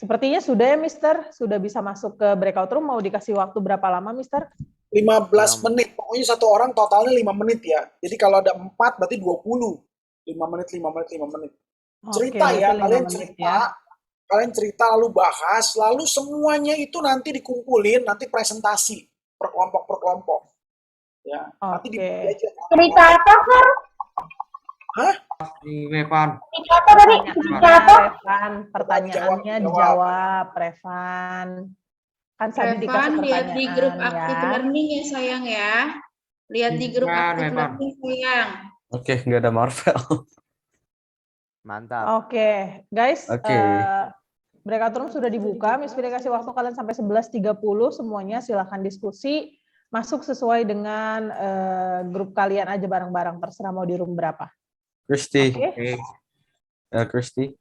Sepertinya sudah ya, Mister? Sudah bisa masuk ke breakout room, mau dikasih waktu berapa lama, Mister? 15 menit, pokoknya satu orang totalnya 5 menit ya. Jadi kalau ada 4 berarti 20. 5 menit, 5 menit, 5 menit. Cerita Oke, ya, berarti 5 kalian menit cerita, ya. kalian cerita lalu bahas, lalu semuanya itu nanti dikumpulin, nanti presentasi per kelompok. Ya, nanti dibagi aja. Cerita apa, Sir? Hah? Revan. Cerita apa tadi? Cerita apa? Revan, pertanyaannya dijawab, Revan. Kan Sadi dikasih Revan, pertanyaan lihat di grup ya. Active Learning ya sayang ya. Lihat di grup Active Learning sayang. Oke, nggak ada Marvel. Mantap. Oke, guys. Oke. Breakout room sudah dibuka. Miss Fida kasih waktu kalian sampai 11.30 semuanya. Silahkan diskusi. Masuk sesuai dengan grup kalian aja bareng-bareng. Terserah mau di room berapa. Christy. Oke. Christy.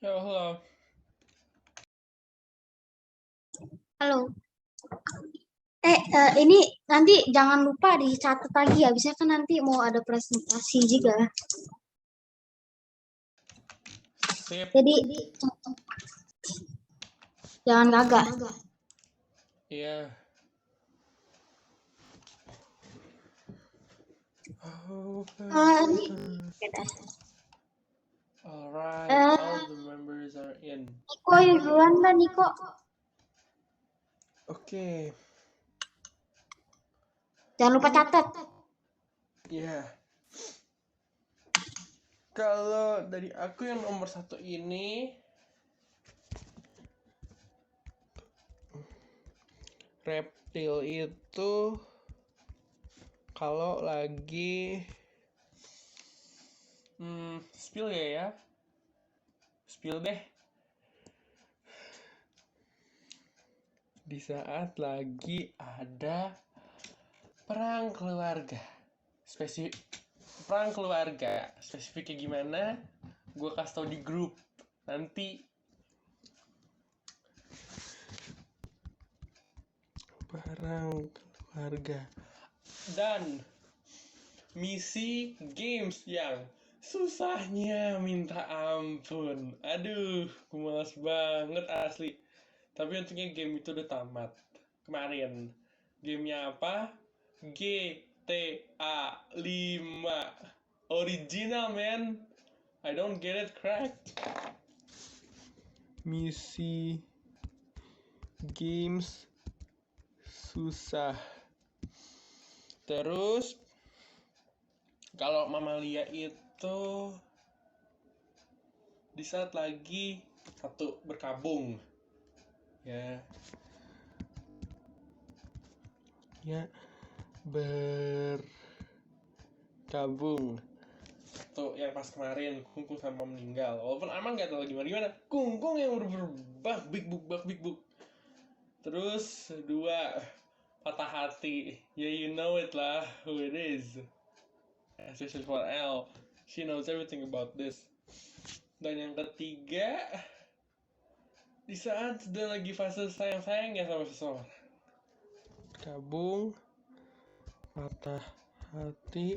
Halo. Halo. Ini nanti jangan lupa dicatat lagi ya. Bisa kan nanti mau ada presentasi juga. Sip. Jadi jangan gagak. Iya. Alright, all the members are in. Niko duluan lah, Niko. Oke. Jangan lupa catat. Iya. Kalau dari aku yang nomor 1 ini, reptil itu kalau lagi spill ya, spill deh. Di saat lagi ada perang keluarga. Perang keluarga. Spesifiknya gimana? Gue kasih tau di grup. Nanti perang keluarga. Dan misi games yang susahnya minta ampun. Aduh, gue malas banget asli. Tapi untungnya game itu udah tamat kemarin. Gamenya apa? GTA 5 original, man. I don't get it cracked. Misi games susah. Terus kalau Mamalia itu di saat lagi satu berkabung ya berkabung tuh yang pas kemarin Kungkung sama meninggal, walaupun Aman gak tahu gimana Kungkung yang berbak big book. Terus 2 patah hati, ya you know it lah who it is, especially for Elle, she knows everything about this. Dan yang ketiga, di saat sudah lagi fase sayang-sayangnya sama seseorang, kabung, patah hati,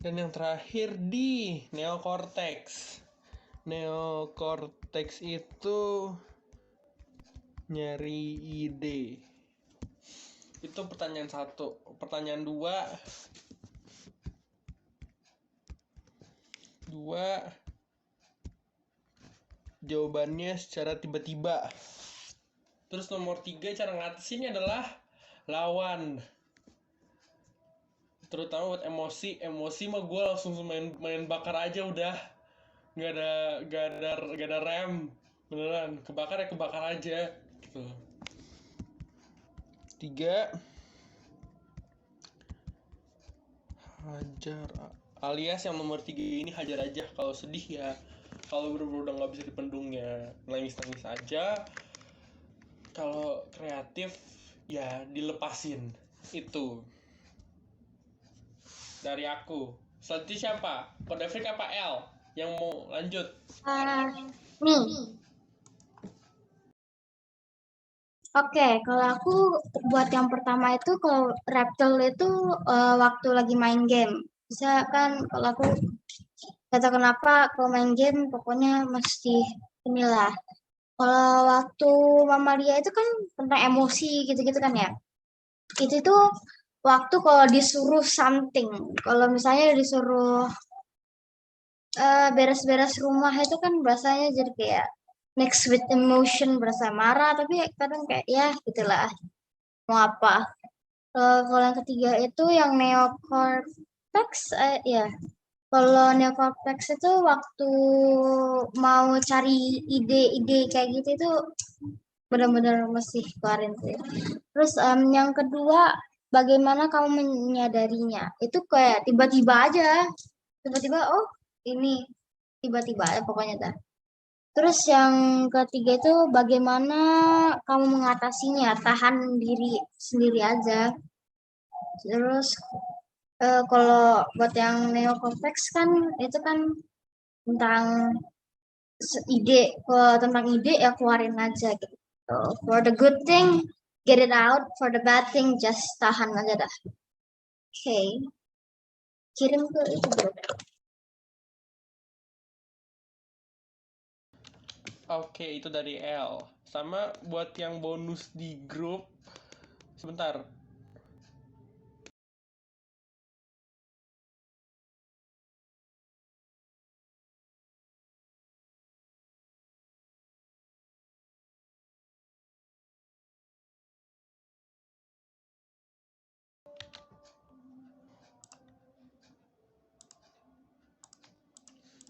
dan yang terakhir di neocortex. Neocortex itu nyari ide. Itu pertanyaan 1. Pertanyaan 2 jawabannya secara tiba-tiba. Terus nomor 3 cara ngatasinnya adalah lawan. Terutama buat emosi mah gue langsung main bakar aja udah. nggak ada rem, beneran kebakar ya kebakar aja gitu. 3, hajar, alias yang nomor 3 ini hajar aja. Kalau sedih ya, kalau bener-bener udah nggak bisa dipendung ya nangis-nangis aja. Kalau kreatif ya dilepasin. Itu dari aku. Selanjutnya siapa? Kodefrik apa L yang mau lanjut? Nih. Oke, kalau aku buat yang pertama itu kalau Reptil itu waktu lagi main game. Bisa kan kalau aku kata kenapa kalau main game pokoknya mesti inilah. Kalau waktu Mamalia itu kan tentang emosi gitu-gitu kan ya. Itu tuh waktu kalau disuruh something. Kalau misalnya disuruh beres-beres rumah itu kan bahasanya jadi kayak next with emotion, berasa marah, tapi kadang kayak ya gitulah mau apa. Kalau yang ketiga itu yang neocortex ya. Kalau neocortex itu waktu mau cari ide-ide kayak gitu itu benar-benar mesti keluarin tuh. Terus yang kedua bagaimana kamu menyadarinya? Itu kayak tiba-tiba aja. Tiba-tiba oh ini tiba-tiba aja pokoknya dah. Terus yang ketiga itu bagaimana kamu mengatasinya? Tahan diri sendiri aja. Terus kalau buat yang neocortex kan itu kan tentang ide, tentang ide ya keluarin aja gitu. For the good thing, get it out. For the bad thing, just tahan aja dah. Oke. Kirim ke itu bro. Oke, itu dari L. Sama buat yang bonus di grup. Sebentar.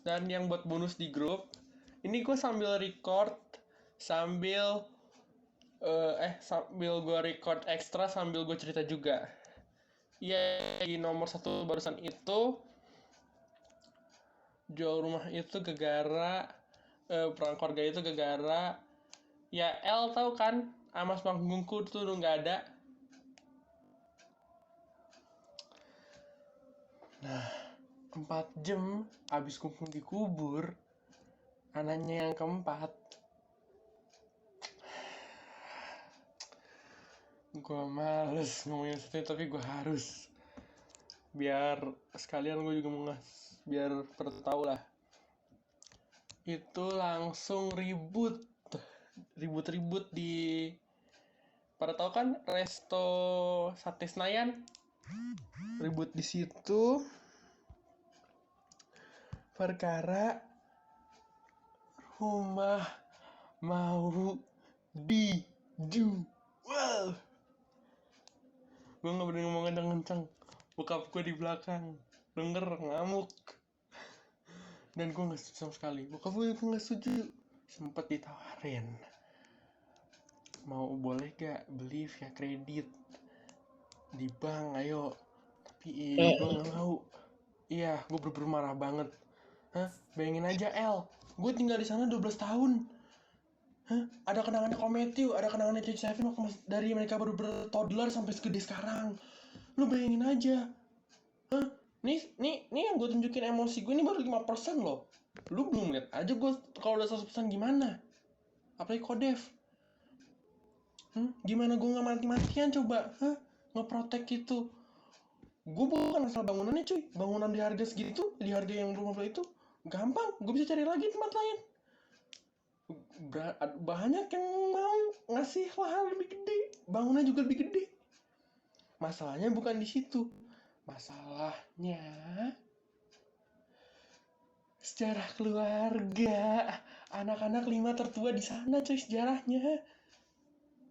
Dan yang buat bonus di grup, ini gue sambil record, sambil gue record ekstra sambil gue cerita juga. Ya, di nomor 1 barusan itu, jual rumah itu gegara, perang keluarga itu gegara. Ya, L tahu kan, Amas panggungku tuh udah nggak ada. Nah, 4 jam abis kumpul di kubur, anaknya yang keempat, gue males ngomongin itu tapi gue harus, biar sekalian gue juga mau biar tahu lah. Itu langsung ribut di, pada tahu kan resto Sate Senayan, ribut di situ perkara rumah mau dijual. Gue nggak berani ngomong kencang-kencang, bokap gue di belakang denger ngamuk, dan gue nggak setuju sama sekali. Bokap gue nggak setuju, sempet ditawarin mau boleh gak beli via kredit di bank, ayo, tapi gue nggak mau. Iya, gue bener-bener marah banget. Bayangin aja El, gue tinggal di sana 12 tahun. Ada kenangannya Kometiu, ada kenangannya Coach Seven waktu dari mereka baru bertoddler sampai segede sekarang. Lu bayangin aja. Nih yang gue tunjukin emosi gue ini baru 5% loh. Lu belum lihat aja gue kalau udah 100% gimana. Apalagi Kodef. Gimana gue nggak mati-matian coba, ngeprotek itu. Gue bukan asal bangunannya cuy, bangunan di harga segitu, di harga yang belum itu gampang, gue bisa cari lagi tempat lain. Banyak yang mau ngasih lahan lebih gede, bangunan juga lebih gede. Masalahnya bukan di situ, masalahnya sejarah keluarga, anak-anak 5 tertua di sana cuy sejarahnya.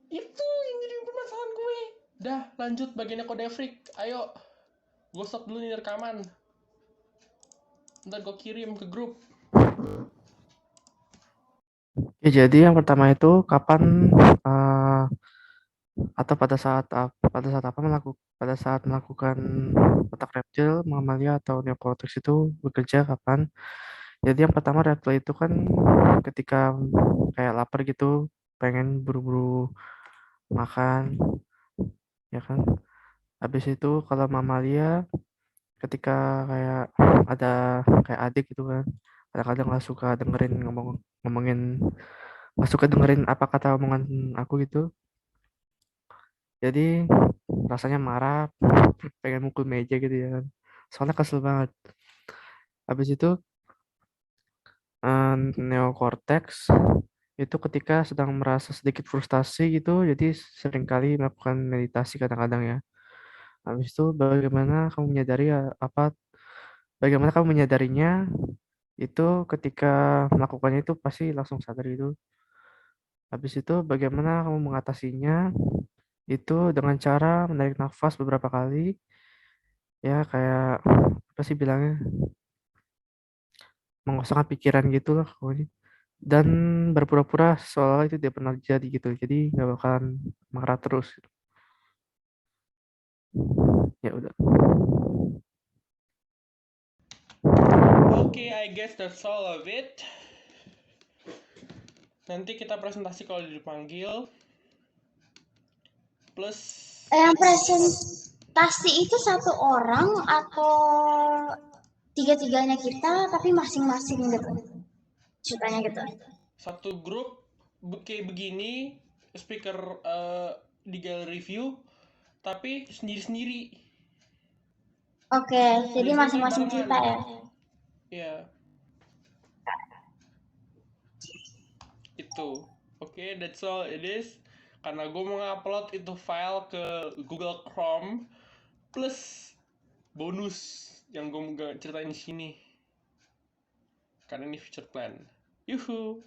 Itu yang jadi permasalahan gue. Dah, lanjut bagiannya Kodefrik. Ayo, gue stop dulu nih rekaman. Ntar gue kirim ke grup. Ya, jadi yang pertama itu kapan atau pada saat melakukan otak reptil, mamalia atau neokortex itu bekerja kapan? Jadi yang pertama reptil itu kan ketika kayak lapar gitu, pengen buru-buru makan, ya kan? Habis itu kalau mamalia ketika kayak ada kayak adik gitu kan, kadang-kadang nggak suka dengerin ngomongin, nggak suka dengerin apa kata omongan aku gitu. Jadi rasanya marah, pengen mukul meja gitu ya kan. Soalnya kesel banget. Habis itu neokortex itu ketika sedang merasa sedikit frustasi gitu, jadi seringkali melakukan meditasi kadang-kadang ya. Habis itu bagaimana kamu menyadarinya itu ketika melakukannya itu pasti langsung sadar itu. Habis itu bagaimana kamu mengatasinya itu dengan cara menarik nafas beberapa kali, ya kayak apa sih bilangnya, mengosongkan pikiran gitu lah pokoknya. Dan berpura-pura seolah itu tidak pernah jadi gitu. Jadi nggak bakalan marah terus. Ya udah. Oke, I guess that's all of it. Nanti kita presentasi kalau dipanggil. Plus Yang presentasi itu satu orang atau tiga-tiganya kita tapi masing-masing gitu. Ceritanya gitu. satu grup kayak begini, speaker di gallery view, tapi sendiri-sendiri. Oke, jadi masing-masing barengan. kita ya. Ya. Itu. Oke, that's all it is. Karena gue mau ngupload itu file ke Google Chrome plus bonus yang gue mau ceritain di sini. Karena ini future plan. Yuhu.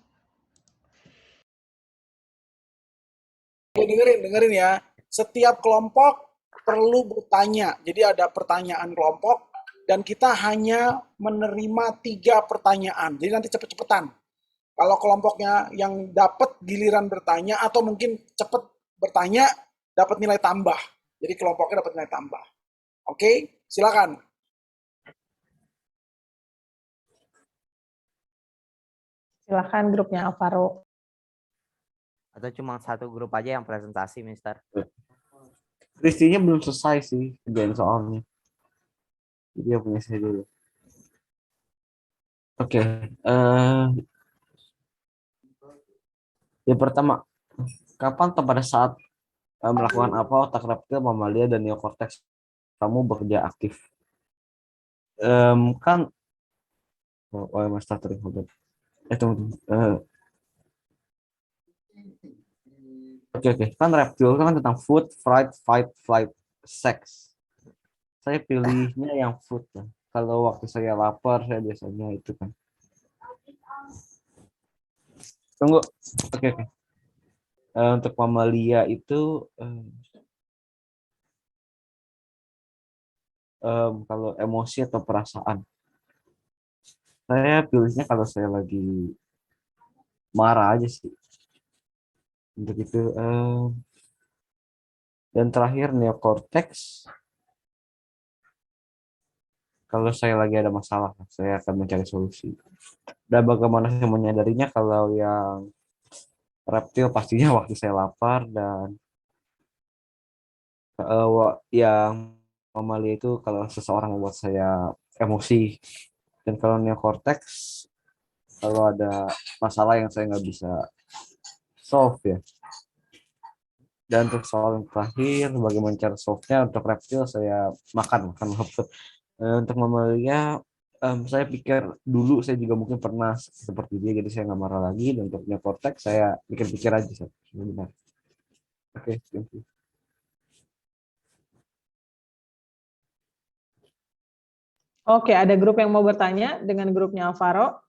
Oke, dengerin ya. Setiap kelompok perlu bertanya. Jadi ada pertanyaan kelompok dan kita hanya menerima 3 pertanyaan. Jadi nanti cepet-cepetan. Kalau kelompoknya yang dapat giliran bertanya atau mungkin cepet bertanya, dapat nilai tambah. Jadi kelompoknya dapat nilai tambah. Oke, silakan. Silakan grupnya Alvaro. Atau cuma satu grup aja yang presentasi, Mister? Kristinya belum selesai sih kerjain soalnya. Dia punya saya dulu. Oke. Yang pertama, kapan atau pada saat melakukan apa otak reptil, mamalia, dan neokortex kamu bekerja aktif? Kan, Mas Tatri, Oke, kan reptil kan tentang food, fright, fight, flight, sex. Saya pilihnya yang food. Kalau waktu saya lapar, saya biasanya itu kan. Tunggu. Oke. Untuk mamalia itu kalau emosi atau perasaan, saya pilihnya kalau saya lagi marah aja sih. Untuk itu. Dan terakhir neokortex. Kalau saya lagi ada masalah, saya akan mencari solusi. Dan bagaimana saya menyadarinya? Kalau yang reptil pastinya waktu saya lapar, dan yang mamalia itu kalau seseorang membuat saya emosi. Dan kalau neokortex, kalau ada masalah yang saya nggak bisa solve ya. Dan untuk soal yang terakhir, bagaimana cara solve-nya? Untuk reptil saya makan. Untuk mamalia, saya pikir dulu saya juga mungkin pernah seperti dia, jadi saya nggak marah lagi. Dan untuk neokortex saya pikir-pikir aja sebenarnya. Oke, thank you. Oke, ada grup yang mau bertanya dengan grupnya Alvaro.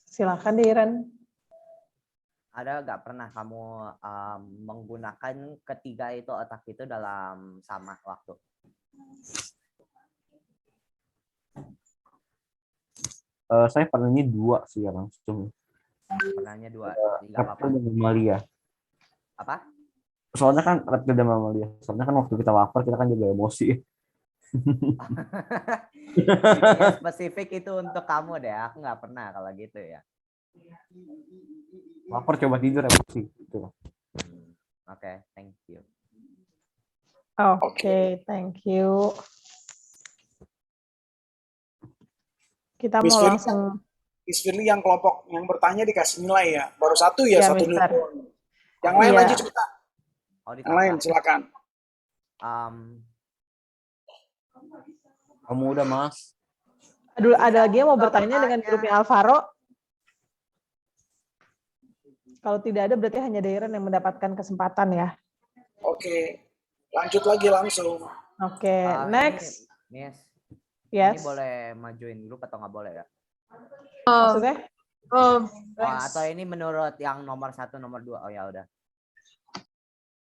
Silakan, Diren. Ada nggak pernah kamu menggunakan ketiga itu otak itu dalam sama waktu? Saya pernahnya 2 sih ya langsung. Pernahnya 2, nggak apa-apa. Reptil dan mamalia. Apa? Soalnya kan reptil dan mamalia. Soalnya kan waktu kita lapar kita kan juga emosi. Ya, spesifik itu untuk kamu deh. Aku nggak pernah kalau gitu ya. Lapar coba tidur emosi. Gitu. Oke, thank you. Oke, thank you. Kita Miss mau Firly, langsung. Miss Firly yang kelompok yang bertanya dikasih nilai ya. Baru 1 ya, Ya, 1 Mister. nilai. Yang lain Iya. lanjut cepetan. Yang lain silakan. Kamu udah, Mas? Aduh, ada lagi yang mau bertanya dengan grupnya Alvaro? Kalau tidak ada berarti hanya Dairen yang mendapatkan kesempatan ya. Oke. Lanjut lagi langsung. Oke, next. Ini Yes. boleh majuin grup atau nggak boleh ya? Maksudnya? Atau ini menurut yang nomor 1, nomor 2? Oh ya udah.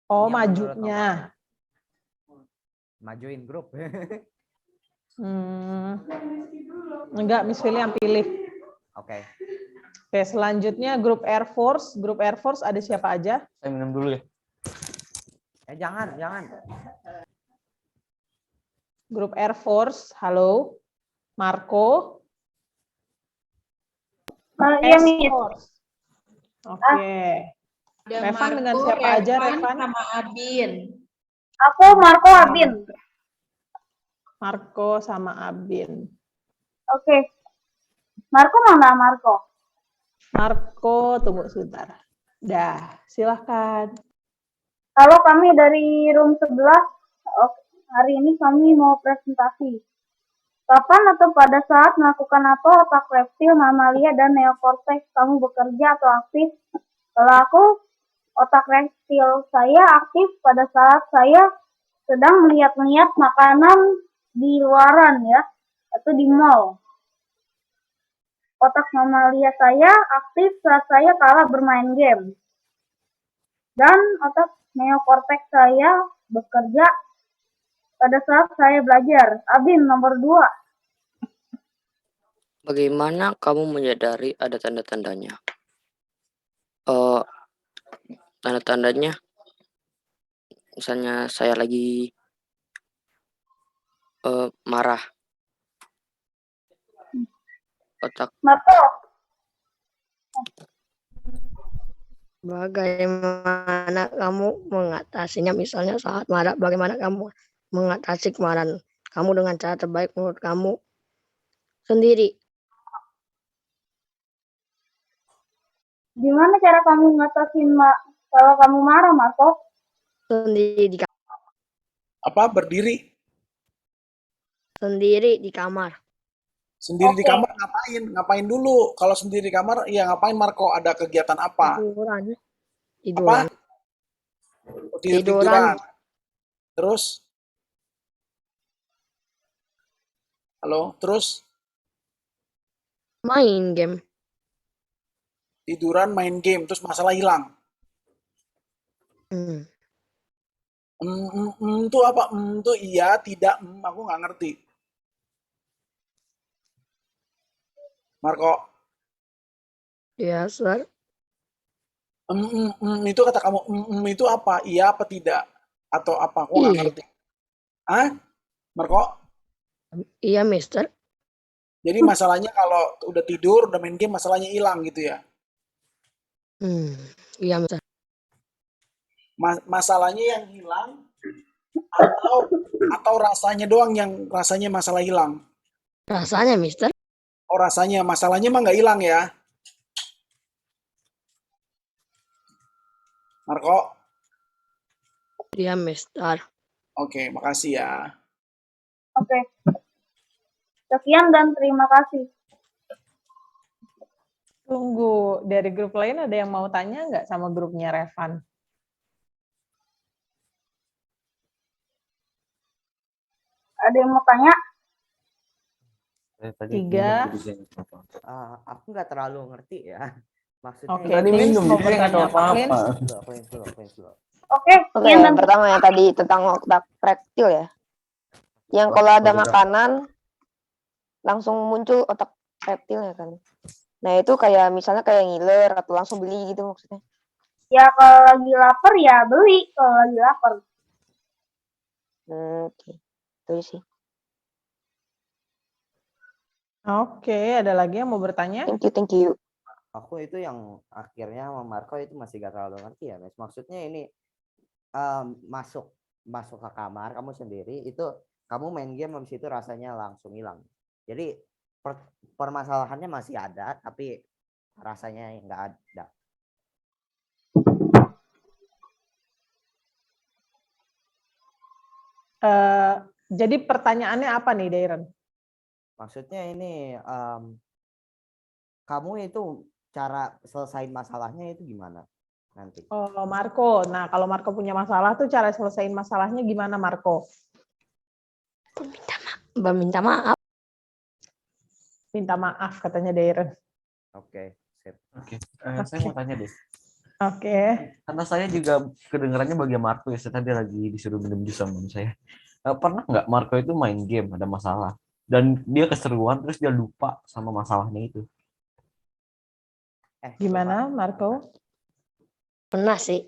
Oh, Yang majunya. Majuin grup. Enggak, Miss Firly yang pilih. Oke. Oke, selanjutnya grup Air Force. Grup Air Force ada siapa aja? Saya minum dulu ya. Jangan. Grup Air Force, halo. Marco. Iya, Miss. Force. Oke. Ada Revan dengan Marco, siapa aja, Revan? sama Abin. Aku Marco Abin. Marco sama Abin. Oke. Marco mana Marco? Marco, tunggu sebentar. Dah, silahkan. Halo, kami dari room 11. Hari ini kami mau presentasi. Kapan atau pada saat melakukan apa otak reptil, mamalia, dan neokortex kamu bekerja atau aktif? Kalau aku, otak reptil saya aktif pada saat saya sedang melihat-lihat makanan di luaran ya, atau di mall. Otak mamalia saya aktif saat saya kalah bermain game. Dan otak neokortex saya bekerja pada saat saya belajar. Abin, nomor 2. Bagaimana kamu menyadari ada tanda-tandanya? Tanda-tandanya, misalnya saya lagi marah. Otak. Marco. Bagaimana kamu mengatasinya, misalnya saat marah, bagaimana kamu mengatasi kemarahan kamu dengan cara terbaik menurut kamu sendiri? Gimana cara kamu ngatasin kalau kamu marah, Marco? Sendiri di Apa? Berdiri? Sendiri di kamar. Sendiri di kamar ngapain? Ngapain dulu? Kalau sendiri di kamar, ya ngapain Marco? Ada kegiatan apa? Tiduran. Apa? Tiduran. Terus? Halo, terus? Main game. Tiduran, main game, terus masalah hilang. Itu apa? Itu iya, tidak, aku nggak ngerti. Marco. Ya, sir. Itu kata kamu, itu apa? Iya apa tidak? Atau apa? Aku nggak ngerti. Hah? Marco? Iya, Mister. Jadi masalahnya kalau udah tidur, udah main game, masalahnya hilang gitu ya? Iya, Mister. Masalahnya yang hilang atau rasanya doang yang rasanya masalah hilang? Rasanya, Mister. Oh, rasanya. Masalahnya mah nggak hilang ya? Marco? Iya, Mister. Oke, makasih ya. Oke. Sekian dan terima kasih. Tunggu, dari grup lain ada yang mau tanya nggak sama grupnya Revan? Ada yang mau tanya? 3. Aku nggak terlalu ngerti ya. Maksudnya. Oke, minum jadi nggak tahu apa-apa. Oke, yang pertama yang tadi tentang otak reptil ya. Yang kalau ada makanan langsung muncul otak reptil ya kan. Nah itu kayak misalnya kayak ngiler atau langsung beli gitu maksudnya. Ya kalau lagi lapar ya beli kalau lagi lapar. Oke. Itu sih. Oke, ada lagi yang mau bertanya? Thank you. Aku itu yang akhirnya sama Marco itu masih gak terlalu ngerti ya, Mas. Maksudnya ini masuk ke kamar kamu sendiri itu kamu main game habis itu rasanya langsung hilang. Jadi permasalahannya masih ada tapi rasanya nggak ada. Jadi pertanyaannya apa nih, Dairen? Maksudnya ini kamu itu cara selesaiin masalahnya itu gimana nanti? Oh, Marco. Nah, kalau Marco punya masalah tuh cara selesaiin masalahnya gimana, Marco? Minta maaf. Minta maaf katanya Dairen. Oke, sip. Oke, saya mau tanya deh. Oke. Karena saya juga kedengarannya bagian Marco ya, saya tadi lagi disuruh minum jus sama saya. Pernah nggak Marco itu main game ada masalah dan dia keseruan terus dia lupa sama masalahnya itu? Gimana, Marco? Pernah sih.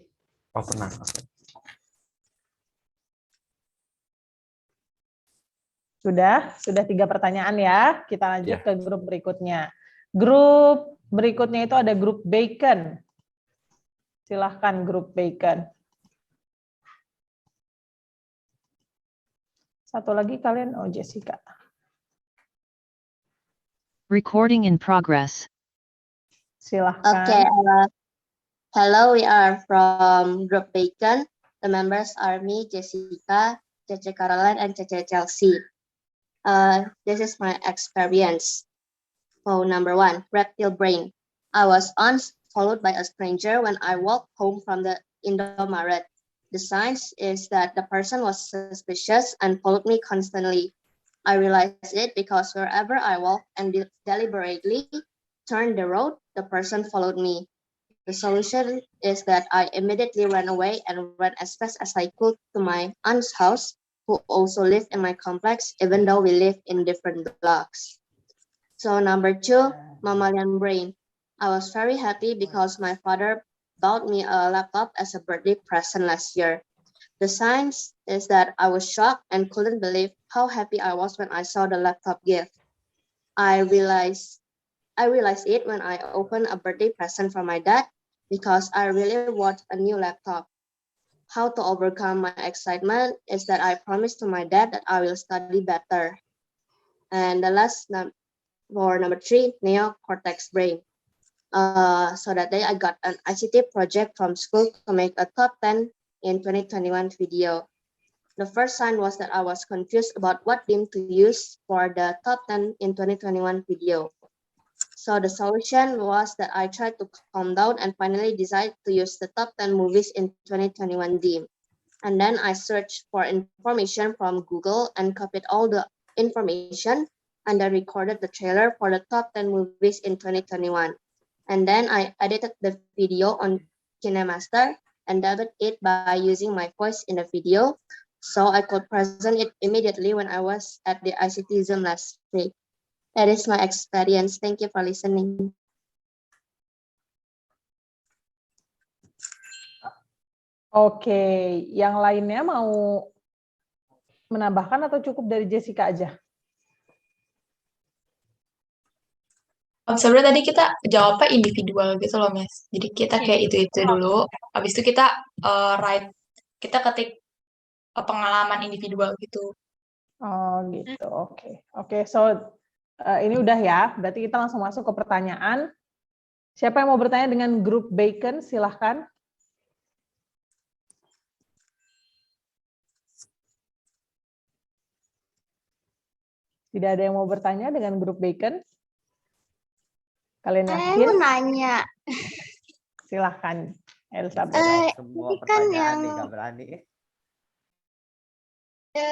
Oh pernah. Okay. Sudah 3 pertanyaan ya. Kita lanjut ke grup berikutnya. Grup berikutnya itu ada grup Bacon. Silahkan grup Bacon. Satu lagi kalian, oh Jessica. Recording in progress. Silahkan. Okay. Hello, we are from Group Bacon. The members are me, Jessica, Cece Caroline, and Cece Chelsea. This is my experience. So, number 1, reptile brain. I was once followed by a stranger when I walked home from the Indomaret. The signs is that the person was suspicious and followed me constantly. I realized it because wherever I walked and deliberately turned the road, the person followed me. The solution is that I immediately ran away and ran as fast as I could to my aunt's house, who also lived in my complex, even though we live in different blocks. So number 2, mammalian brain. I was very happy because my father bought me a laptop as a birthday present last year. The signs is that I was shocked and couldn't believe how happy I was when I saw the laptop gift. I realized it when I opened a birthday present from my dad because I really want a new laptop. How to overcome my excitement is that I promised to my dad that I will study better. And the last for number 3, neocortex brain. So that day I got an ICT project from school to make a top 10 in 2021 video. The first sign was that I was confused about what theme to use for the top 10 in 2021 video. So the solution was that I tried to calm down and finally decided to use the top 10 movies in 2021 theme. And then I searched for information from Google and copied all the information and then recorded the trailer for the top 10 movies in 2021. And then I edited the video on KineMaster and dubbed it by using my voice in the video, so I could present it immediately when I was at the ICT Zoom last week. That is my experience. Thank you for listening. Oke, yang lainnya mau menambahkan atau cukup dari Jessica aja? Sebenarnya tadi kita jawabnya individual gitu loh, Mas. Jadi kita kayak itu dulu. Habis itu kita kita ketik pengalaman individual gitu. Oh gitu, oke. So ini udah ya. Berarti kita langsung masuk ke pertanyaan. Siapa yang mau bertanya dengan grup Bacon? Silahkan. Tidak ada yang mau bertanya dengan grup Bacon? Kalian yakin? Saya mau nanya. Silahkan, Elizabeth. Semua kan pertanyaan yang- nih nggak berani.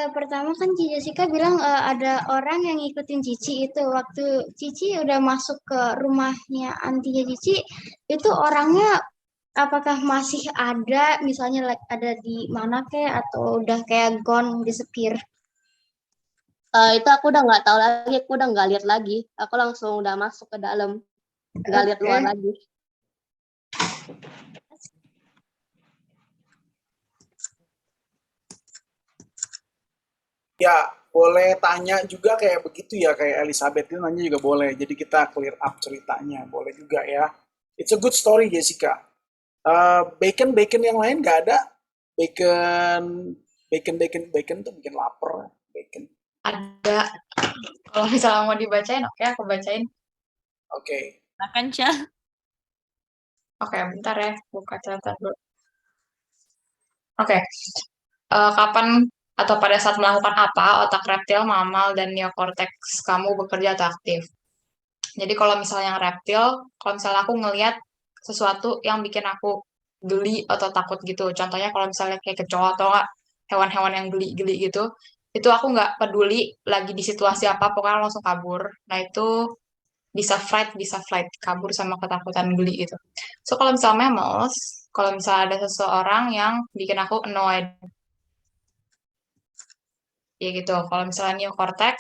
Pertama kan Cici Jessica bilang ada orang yang ngikutin Cici itu. Waktu Cici udah masuk ke rumahnya antinya Cici, itu orangnya apakah masih ada, misalnya like ada di mana kayak atau udah kayak gone, disappear? Itu aku udah nggak tahu lagi, aku udah nggak lihat lagi. Aku langsung udah masuk ke dalam, nggak lihat luar lagi. Ya, boleh tanya juga kayak begitu ya, kayak Elizabeth itu nanya juga boleh. Jadi kita clear up ceritanya, boleh juga ya. It's a good story, Jessica. Bacon yang lain nggak ada? Bacon tuh bikin lapar. Bacon. Ada. Kalau misalnya mau dibacain, oke aku bacain. Oke. Makan, Cah. Oke, bentar ya, buka catatan dulu. Oke. Kapan atau pada saat melakukan apa otak reptil, mamal, dan neokorteks kamu bekerja atau aktif? Jadi kalau misalnya yang reptil, kalau misalnya aku ngelihat sesuatu yang bikin aku geli atau takut gitu. Contohnya kalau misalnya kayak kecoa atau nggak hewan-hewan yang geli-geli gitu, itu aku nggak peduli lagi di situasi apa, pokoknya langsung kabur. Nah itu bisa flight, kabur sama ketakutan geli gitu. So kalau misalnya mammals, kalau misalnya ada seseorang yang bikin aku annoyed, ya gitu. Kalau misalnya neocortex,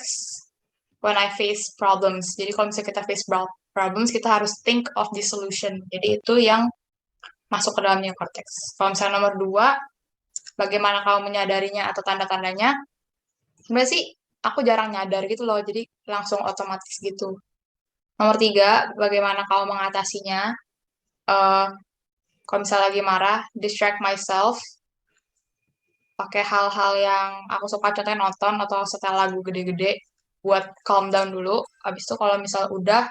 when I face problems. Jadi kalau misalnya kita face problems, kita harus think of the solution. Jadi itu yang masuk ke dalam neocortex. Kalau misalnya nomor 2, bagaimana kamu menyadarinya atau tanda-tandanya? Sebenarnya sih aku jarang nyadar gitu loh, jadi langsung otomatis gitu. Nomor 3, bagaimana kamu mengatasinya? Kalau misalnya lagi marah, distract myself, pakai hal-hal yang aku suka, contohnya nonton atau setel lagu gede-gede buat calm down dulu. Habis itu kalau misal udah,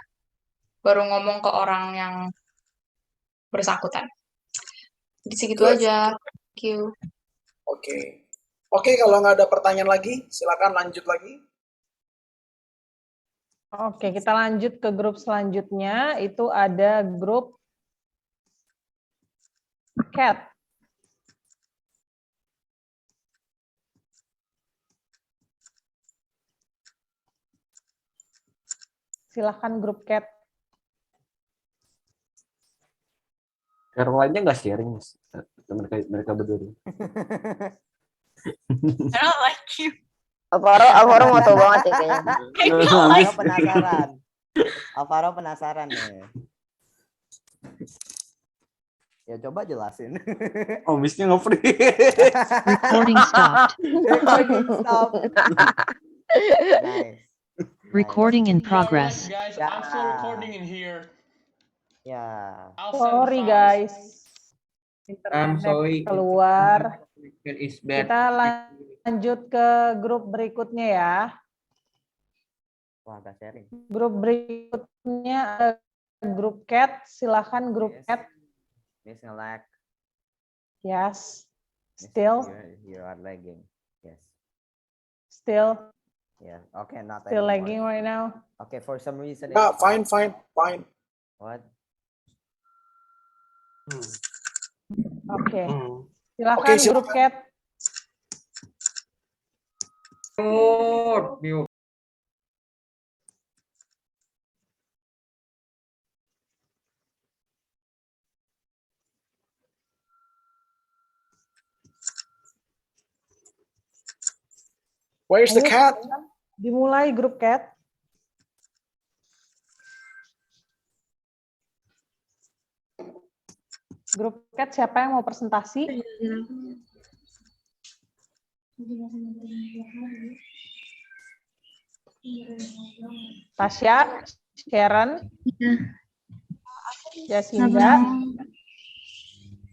baru ngomong ke orang yang bersangkutan. Jadi segitu Good. aja. Thank you. Oke, kalau nggak ada pertanyaan lagi, silakan lanjut lagi. Oke, kita lanjut ke grup selanjutnya. Itu ada grup cat. Silahkan grup cat. Caroline-nya nggak sharing, Mas. Mereka berdua. I don't like you. Alvaro mau tahu banget ya kayaknya. Alvaro penasaran nih. Ya coba jelasin. Oh, Miss-nya nge-free. Recording stopped. Stop. Nice. Recording in progress. Guys, I'm still recording in here. Ya. Sorry guys. I'm sorry. Internet keluar. Is bad. Kita lanjut ke grup berikutnya ya. Wah, gak sharing. Grup berikutnya ada grup cat. Silahkan grup cat. Miss nge-lag. Yes. Still. You are lagging. Yes. Still. Yeah. Okay, not Still anymore. lagging right now. Okay, for some reason. Fine. What? Oke. Silakan grup cat. Where's the cat? Dimulai grup cat. Grup cat siapa yang mau presentasi? Tasya, Sharon, Jasinda.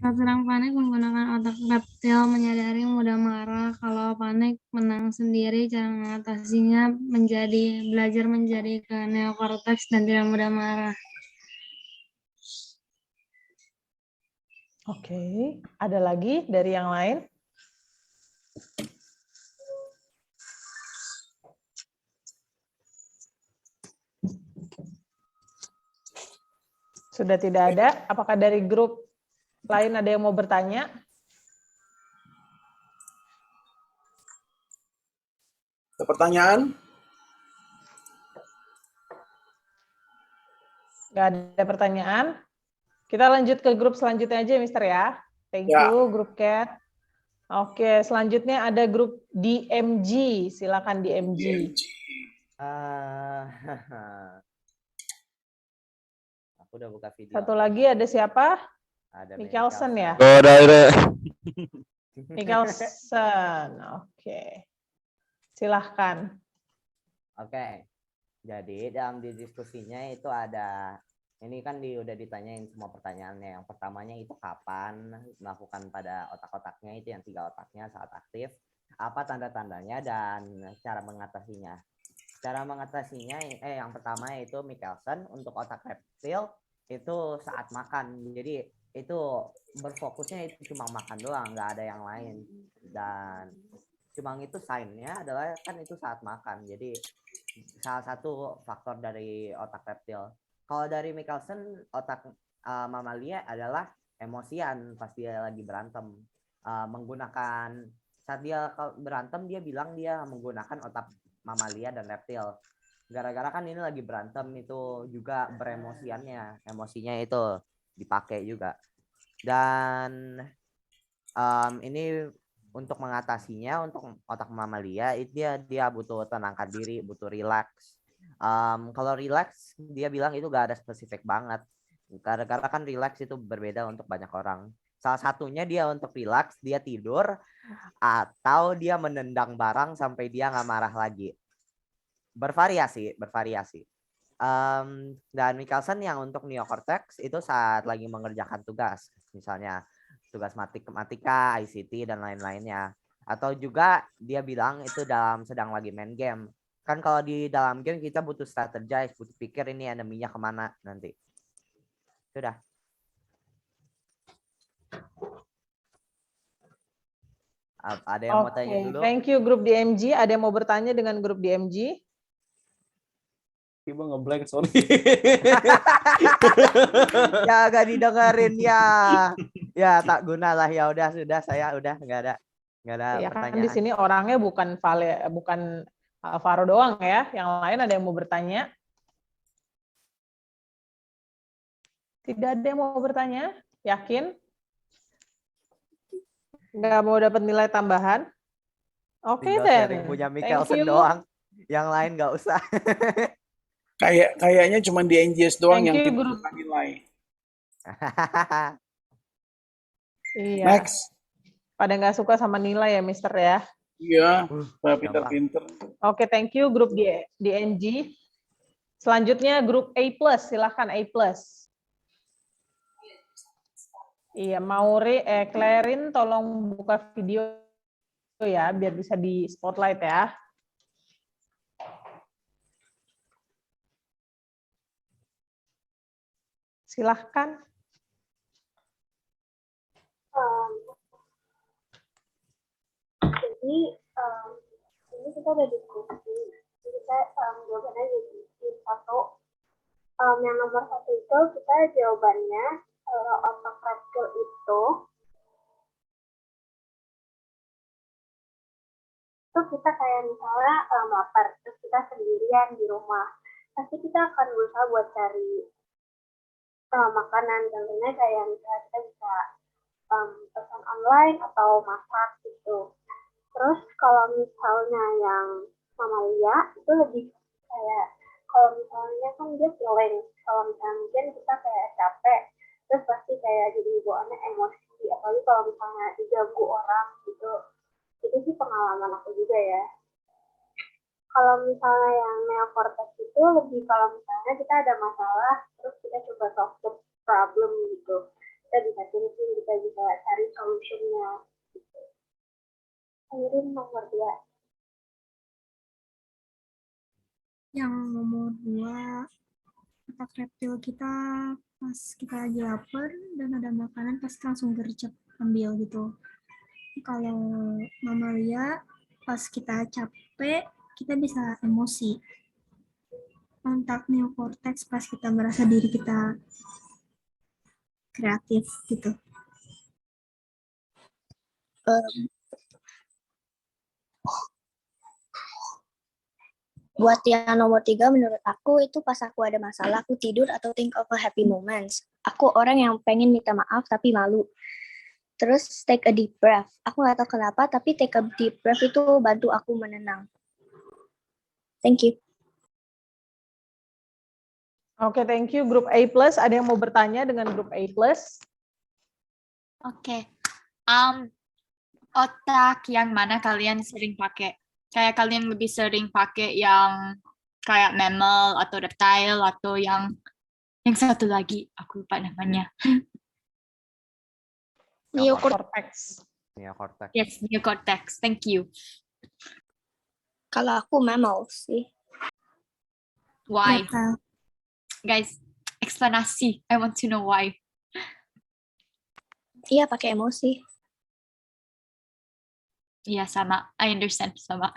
Saat sedang panik menggunakan otak reptil, menyadari mudah marah. Kalau panik menang sendiri, cara mengatasinya belajar menjadi ke neokorteks dan tidak mudah marah. Oke, ada lagi dari yang lain? Sudah tidak ada. Apakah dari grup lain ada yang mau bertanya? Ada pertanyaan? Nggak ada pertanyaan. Kita lanjut ke grup selanjutnya aja, Mister ya. Thank you, grup cat. Oke, selanjutnya ada grup DMG. Silakan DMG. Aku udah buka video. Satu lagi ada siapa? Ada Mikkelsen ya? Mikkelsen. Oke. Silahkan. Oke. Jadi dalam diskusinya itu ada, ini kan udah ditanyain semua pertanyaannya. Yang pertamanya itu kapan melakukan pada otak-otaknya, itu yang 3 otaknya saat aktif. Apa tanda-tandanya dan cara mengatasinya. Cara mengatasinya, yang pertama itu Mikkelsen untuk otak reptil itu saat makan. Jadi itu berfokusnya itu cuma makan doang, nggak ada yang lain. Dan cuma itu sign-nya adalah kan itu saat makan. Jadi salah satu faktor dari otak reptil. Kalau dari Mikkelsen, otak mamalia adalah emosian pas dia lagi berantem. Menggunakan saat dia berantem, dia bilang dia menggunakan otak mamalia dan reptil. Gara-gara kan ini lagi berantem, itu juga beremosiannya, emosinya itu dipakai juga. Dan ini untuk mengatasinya, untuk otak mamalia itu dia butuh tenangkan diri, butuh relax. Kalau relax, dia bilang itu gak ada spesifik banget. Gara-gara kan relax itu berbeda untuk banyak orang. Salah satunya dia untuk relax, dia tidur atau dia menendang barang sampai dia nggak marah lagi. Bervariasi. Dan Mikkelsen yang untuk neocortex itu saat lagi mengerjakan tugas, misalnya tugas matematika, ICT dan lain-lainnya. Atau juga dia bilang itu sedang lagi main game. Kan kalau di dalam game kita butuh strategize, butuh pikir ini eneminya kemana nanti. Sudah. Ada yang mau tanya dulu? Thank you grup DMG. Ada yang mau bertanya dengan grup DMG? Tiba ngeblank, sorry. Ya gak didengerin ya. Ya tak guna lah, ya udah sudah, saya udah nggak ada Ya kan pertanyaan. di sini orangnya bukan Alvaro doang ya. Yang lain ada yang mau bertanya? Tidak ada yang mau bertanya? Yakin? Nggak mau dapat nilai tambahan? Oke deh. Punya Mikkelsen doang. Yang lain nggak usah. Kayaknya cuma di NGS doang yang tidak punya nilai. Iya. Next. Pada nggak suka sama nilai ya, Mister ya? Iya, pinter-pinter. Oke, thank you grup DNG. Selanjutnya grup A+, silahkan A+. Iya, Clarin tolong buka video ya, biar bisa di spotlight ya. Silahkan. Jadi ini kita udah diskusi, kita jawabannya jadi satu. Yang nomor 1 itu kita jawabannya otak reptil itu kita kayak misalnya lapar, terus kita sendirian di rumah, pasti kita akan berusaha buat cari makanan. Contohnya kayak misalnya kita bisa pesan online atau masak gitu. Terus kalau misalnya yang mamalia itu lebih kayak, kalau misalnya kan dia feeling, kalau misalnya mungkin kita kayak capek, terus pasti kayak jadi bawaannya emosi, apalagi kalau misalnya diganggu orang gitu. Itu sih pengalaman aku juga ya. Kalau misalnya yang neocortex itu lebih kalau misalnya kita ada masalah, terus kita coba solve the problem gitu. Kita bisa thinking, kita bisa cari solutionnya. Gitu. Airin nomor 2. Yang nomor 2, otak reptil kita pas kita lagi lapar dan ada makanan pasti langsung gercep ambil gitu. Kalau mamalia pas kita capek kita bisa emosi. Otak neocortex pas kita merasa diri kita kreatif gitu. Buat yang nomor 3, menurut aku itu pas aku ada masalah, aku tidur atau think of a happy moments. Aku orang yang pengen minta maaf tapi malu. Terus take a deep breath. Aku nggak tahu kenapa, tapi take a deep breath itu bantu aku menenang. Thank you. Oke, thank you. Grup A+, ada yang mau bertanya dengan grup A+? Oke. Otak yang mana kalian sering pakai? Kayak kalian lebih sering pakai yang kayak mammal atau reptile atau yang satu lagi aku lupa namanya. Neocortex. Neocortex. Yes, neocortex. Thank you. Kalau aku mammal sih. Why? Kenapa? Guys, eksplanasi. I want to know why. Iya, pakai emosi. Iya, sama. I understand, sama.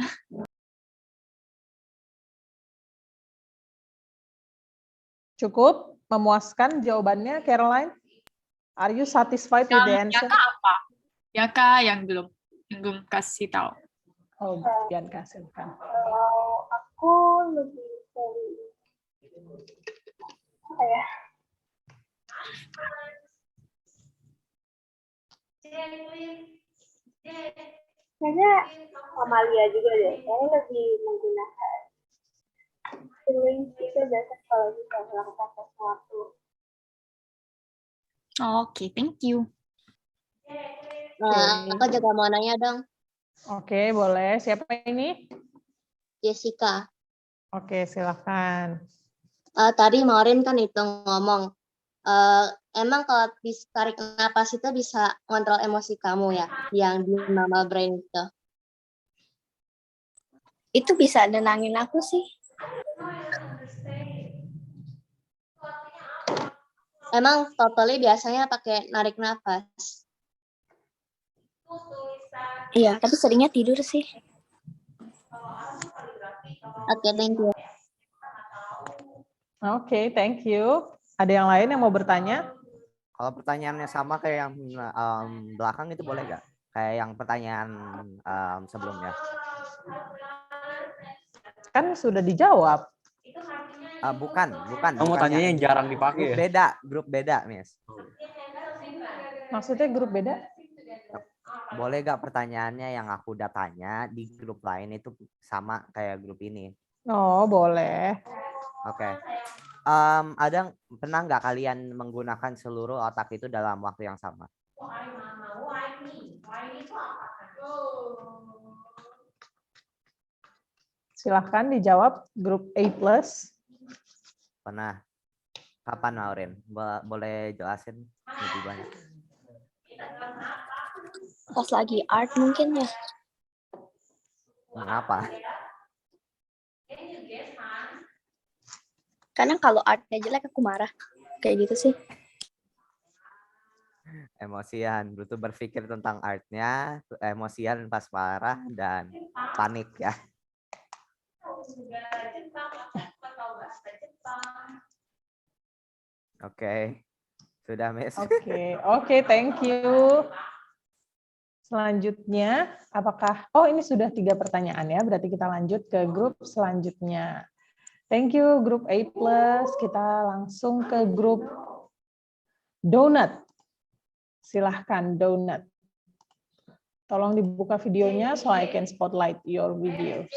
Cukup? Memuaskan jawabannya, Caroline? Are you satisfied with the answer? Yang apa? Yang yang belum? Yang belum kasih tahu. Oh, Bian kasihkan. Kalau aku lebih sering apa ya? Kayaknya Amalia juga deh. Kayaknya lebih menggunakan feelings itu biasa kalau kita melakukan sesuatu. Oke, thank you. Aku juga mau nanya dong. Oke, boleh. Siapa ini? Jessica. Oke, silakan. Tadi Maureen kan itu ngomong, emang kalau tarik napas itu bisa ngontrol emosi kamu ya, yang di mama brain itu? Itu bisa nenangin aku sih. Emang totally biasanya pakai narik napas. Iya, tapi seringnya tidur sih. Oke, thank you. Oke, thank you. Ada yang lain yang mau bertanya? Kalau pertanyaannya sama kayak yang belakang itu boleh nggak? Kayak yang pertanyaan sebelumnya. Kan sudah dijawab. Bukan. Kamu tanyanya yang jarang dipakai ya? Grup beda, Miss. Maksudnya grup beda? Boleh gak pertanyaannya yang aku udah tanya di grup lain itu sama kayak grup ini? Oh, boleh. Oke. Pernah nggak kalian menggunakan seluruh otak itu dalam waktu yang sama? Silahkan dijawab grup A+. Pernah. Kapan, Maureen? Boleh jelasin lebih banyak? Pas lagi art mungkin ya. Mengapa? Karena kalau artnya jelek aku marah. Kayak gitu sih. Emosian, butuh berpikir tentang artnya, emosian pas marah dan panik ya. Oke. Sudah, Miss. Oke, thank you. Selanjutnya, apakah ini sudah 3 pertanyaan ya, berarti kita lanjut ke grup selanjutnya. Thank you grup A+, kita langsung ke grup Donut. Silahkan Donut. Tolong dibuka videonya so I can spotlight your videos.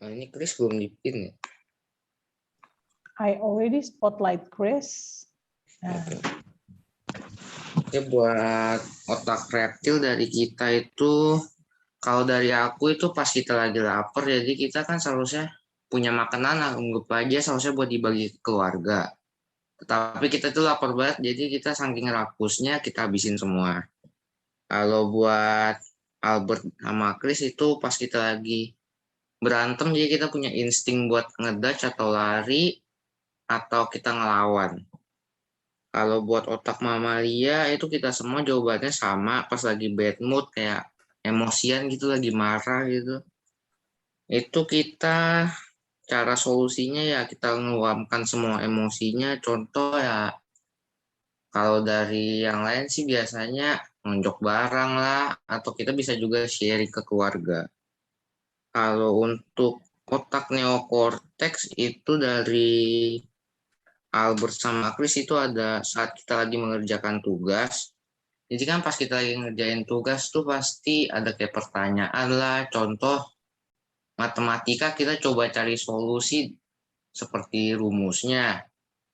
Nah, ini Chris belum dipin ya? I already spotlight Chris. Oke, buat otak reptil dari kita itu, kalau dari aku itu pas kita lagi lapar, jadi kita kan seharusnya punya makanan, anggap aja seharusnya buat dibagi ke keluarga. Tapi kita tuh lapar banget, jadi kita saking rakusnya kita habisin semua. Kalau buat Albert sama Chris itu pas kita lagi berantem, jadi kita punya insting buat ngedodge atau lari, atau kita ngelawan. Kalau buat otak mamalia itu kita semua jawabannya sama, pas lagi bad mood kayak emosian gitu, lagi marah gitu. Itu kita cara solusinya ya kita ngeluapkan semua emosinya. Contoh ya kalau dari yang lain sih biasanya nonjok barang lah, atau kita bisa juga sharing ke keluarga. Kalau untuk otak neokortex itu dari Albert sama Chris itu ada saat kita lagi mengerjakan tugas. Jadi kan pas kita lagi ngerjain tugas tuh pasti ada kayak pertanyaan lah, contoh matematika kita coba cari solusi seperti rumusnya.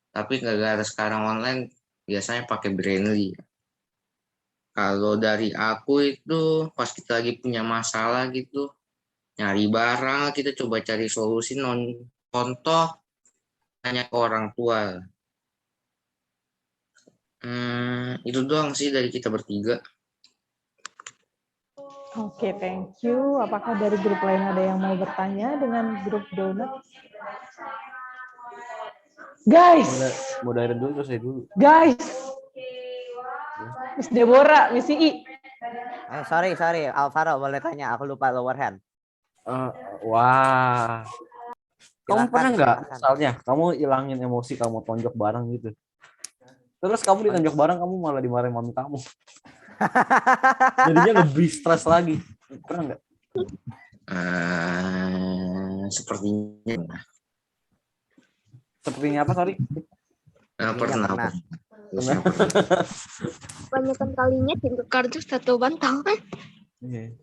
Tapi gara-gara sekarang online biasanya pakai Brainly. Kalau dari aku itu pas kita lagi punya masalah gitu, nyari barang, kita coba cari solusi contoh tanya ke orang tua. Itu doang sih dari kita bertiga. Oke, thank you. Apakah dari grup lain ada yang mau bertanya dengan grup donut? Guys, Mau dari dulu terus saya dulu. guys. Miss Deborah, Miss I. Sorry, Alvaro boleh tanya, aku lupa lower hand. Wah. Kamu Silakan, pernah nggak, silakan. misalnya kamu ilangin emosi, kamu tonjok barang gitu. Terus kamu ditonjok barang, kamu malah dimarahin mami kamu. Jadinya lebih stres lagi. Pernah nggak? Sepertinya. Sepertinya apa, sorry? Pernah. Banyakan kalinya tim kardus satu bantang kan? Iya.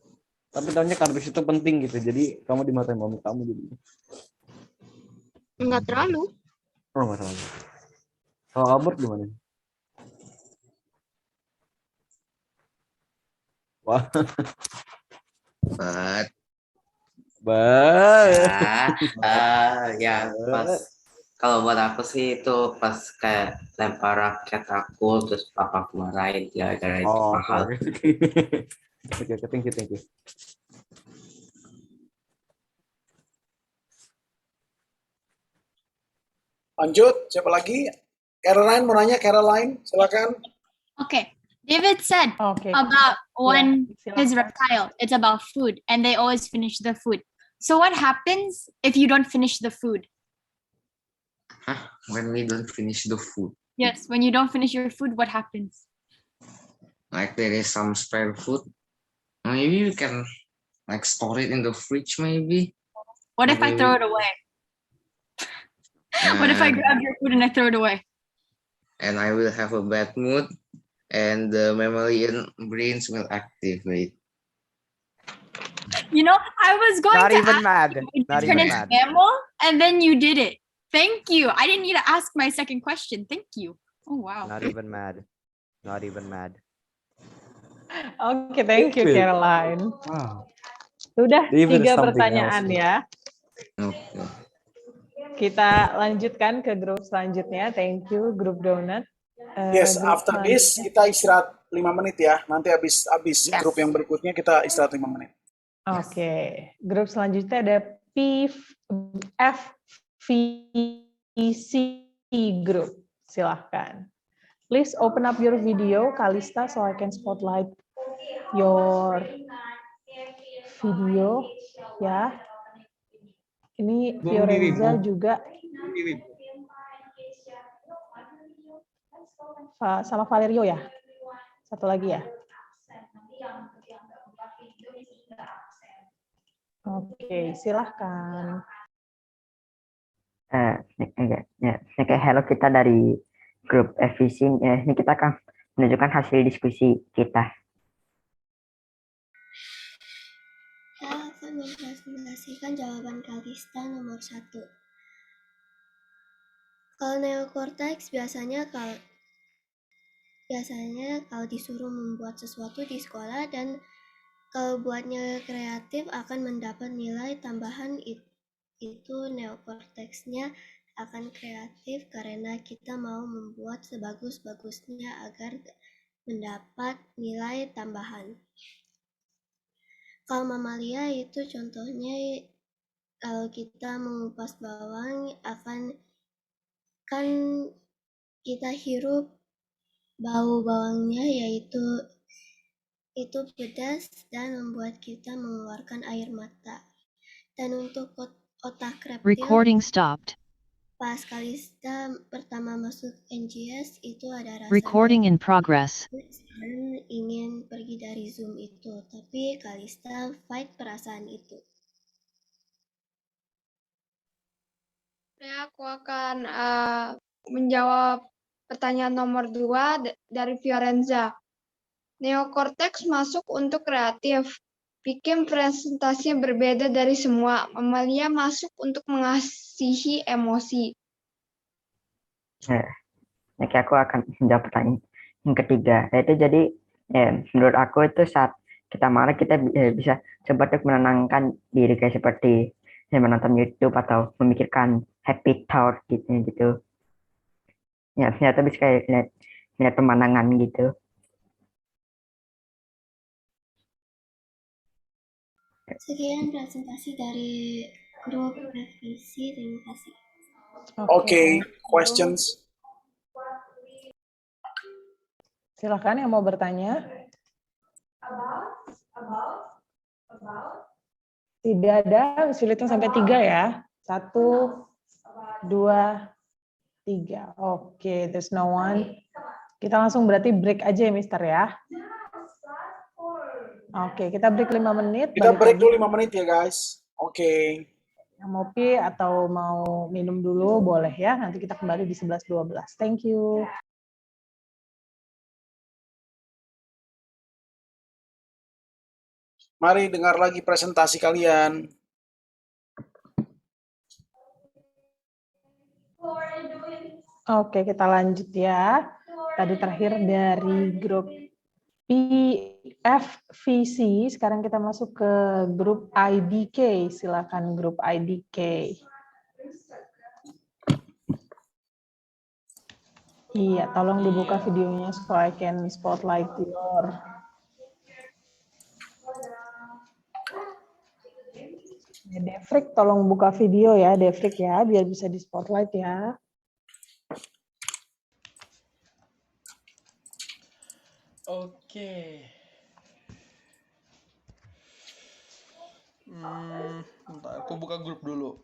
Tapi tahunya kardus itu penting gitu. Jadi kamu dimarahin mami kamu jadi. Enggak terlalu. Oh, nggak terlalu. Kalau Albert gimana? Wah. Ya pas kalau buat aku sih itu pas kayak lempar raket aku terus papa marahin ya gara-gara itu mahal. Oke, thank you. Lanjut, siapa lagi? Caroline mau nanya, Caroline, silakan. Okay. David said about when his reptile, it's about food, and they always finish the food. So what happens if you don't finish the food? When we don't finish the food. Yes, when you don't finish your food, what happens? Like there is some spare food. Maybe we can like store it in the fridge maybe. What if I throw it away? What if I grab your food and I throw it away? And I will have a bad mood and the mammalian brains will activate. You know, I was going Not to even ask mad. you to Not turn even into mad. mammal, and then you did it. Thank you. I didn't need to ask my second question. Thank you. Oh, wow. Not even mad. Oke, thank you, Caroline. Wow. Sudah David 3 something pertanyaan else. ya. Kita lanjutkan ke grup selanjutnya. Thank you, grup donut. Yes, Grup after this selanjutnya. kita istirahat 5 menit ya. Nanti habis grup yang berikutnya kita istirahat 5 menit. Oke, grup selanjutnya ada FVC group. Silahkan. Please open up your video, Kalista, so I can spotlight your video. Ya. Ini Fiorenza juga. Sama Valerio ya? Satu lagi ya? Oke, silahkan. Ini kayak hello, kita dari grup FVC. Ini kita akan menunjukkan hasil diskusi kita. Saya akan mempresentasikan jawaban Kalista nomor 1. Kalau neokortex biasanya kalau disuruh membuat sesuatu di sekolah dan kalau buatnya kreatif akan mendapat nilai tambahan, itu neokorteksnya akan kreatif karena kita mau membuat sebagus-bagusnya agar mendapat nilai tambahan. Kalau mamalia itu contohnya kalau kita mengupas bawang kan kita hirup bau bawangnya, yaitu itu pedas dan membuat kita mengeluarkan air mata. Dan untuk otak reptil, Recording stopped. pas Kalista pertama masuk NGS itu ada rasa Recording in progress. dan ingin pergi dari Zoom itu, tapi Kalista fight perasaan itu. Ya, aku akan menjawab pertanyaan nomor 2 dari Fiorenza. Neokorteks masuk untuk kreatif, bikin presentasinya berbeda dari semua. Amalia masuk untuk mengasihi emosi. Oke, aku akan menjawab pertanyaan yang ketiga. Yaitu jadi menurut aku itu saat kita marah kita bisa coba untuk menenangkan diri kayak seperti menonton YouTube atau memikirkan happy thought gitu. Ya, ternyata bisa kayak lihat pemandangan gitu. Sekian presentasi dari grup revisi. Terima kasih. Okay, questions? Silakan yang mau bertanya. Tidak ada, sulitin sampai 3 ya. 1, 2, 3. Oke, there's no one. Kita langsung berarti break aja ya, Mister ya. Oke, kita break 5 menit. Kita break dulu 5 menit ya, guys. Oke. Yang mau pi atau mau minum dulu boleh ya. Nanti kita kembali di 11.12. Thank you. Mari dengar lagi presentasi kalian. Oke, kita lanjut ya. Tadi terakhir dari grup PFVC, sekarang kita masuk ke grup IDK. Silakan grup IDK. Iya, tolong dibuka videonya so I can spotlight your. Ya, Devrik, tolong buka video ya, Devrik ya, biar bisa di spotlight ya. Oke. Bentar, aku buka grup dulu.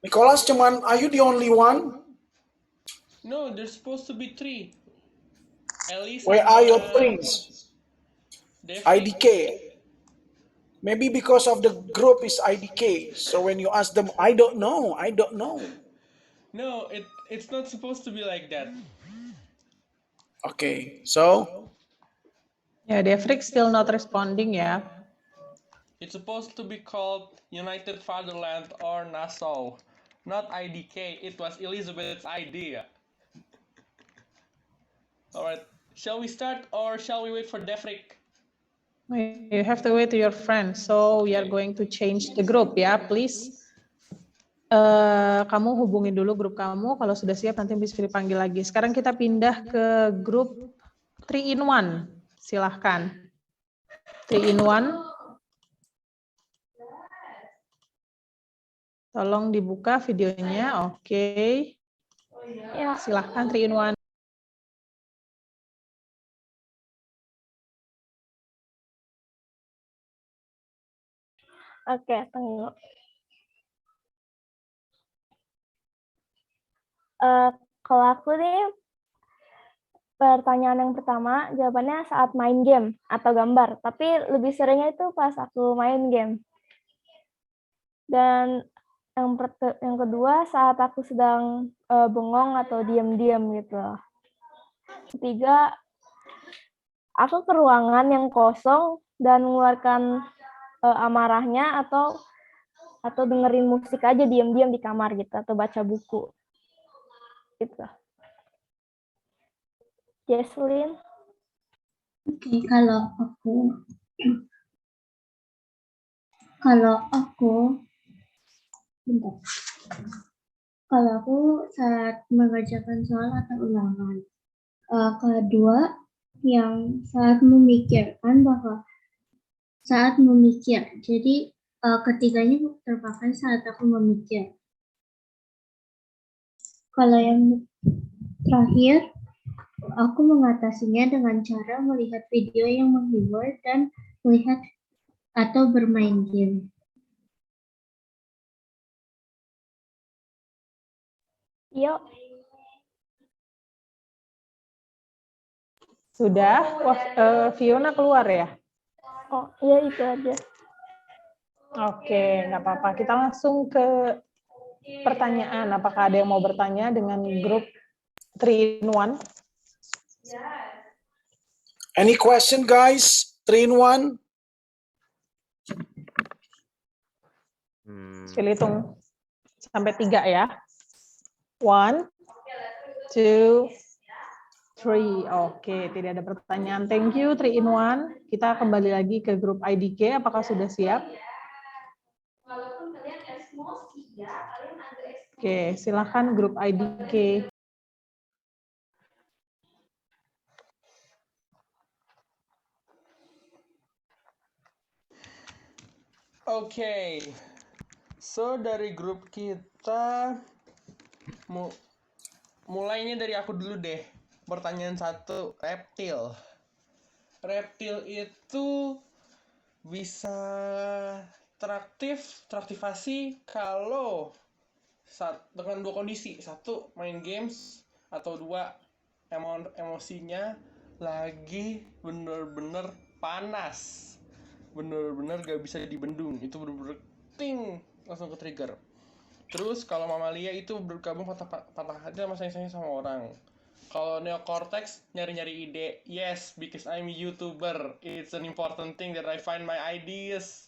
Nicholas, cuman, are you the only one? No, there's supposed to be 3. Ellie Where sama are your friends? Devrik. IDK. Maybe because of the group is IDK. So when you ask them, I don't know. No, it's not supposed to be like that. Okay, so? Ya, Devrik still not responding ya. It's supposed to be called United Fatherland or Nassau, not IDK. It was Elizabeth's idea. Alright, shall we start or shall we wait for Devrik? You have to wait to your friends. So we are going to change the group ya, please. Kamu hubungi dulu grup kamu. Kalau sudah siap nanti bisa dipanggil lagi. Sekarang kita pindah ke grup 3-in-1. Silahkan. 3-in-1. Tolong dibuka videonya. Oke. Silahkan 3-in-1. Oke, tunggu. Kalau aku nih, pertanyaan yang pertama, jawabannya saat main game atau gambar. Tapi lebih seringnya itu pas aku main game. Dan yang kedua, saat aku sedang bengong atau diam-diam gitu. Ketiga, aku ke ruangan yang kosong dan mengeluarkan amarahnya atau dengerin musik aja diam-diam di kamar gitu atau baca buku gitu. Jesslyn. Oke, kalau aku saat mengerjakan soal atau ulangan. Kedua, yang saat memikirkan bahwa saat memikir. Jadi ketiganya terpakai saat aku memikir. Kalau yang terakhir, aku mengatasinya dengan cara melihat video yang menghibur dan melihat atau bermain game. Yuk. Sudah? Wah, Fiona keluar ya? Oh, iya itu aja. Oke, nggak apa-apa. Kita langsung ke pertanyaan. Apakah ada yang mau bertanya dengan grup 3 in 1? Any question, guys? 3 in 1? Pilih hitung sampai 3 ya. 1, 2, 3. Oke, tidak ada pertanyaan. Thank you 3 in 1. Kita kembali lagi ke grup IDK. Apakah sudah siap? Oke, silakan grup IDK. Oke. So dari grup kita mulainya dari aku dulu deh. Pertanyaan 1, reptil. Reptil itu bisa teraktivasi kalau dengan 2 kondisi. 1, main games, atau 2, emosinya lagi bener-bener panas. Bener-bener gak bisa dibendung. Itu bener-bener ting, langsung ke trigger. Terus kalau mamalia itu bergabung patah hati sama sayang-sayang sama orang. Kalau neocortex nyari-nyari ide. Yes, because I'm a YouTuber. It's an important thing that I find my ideas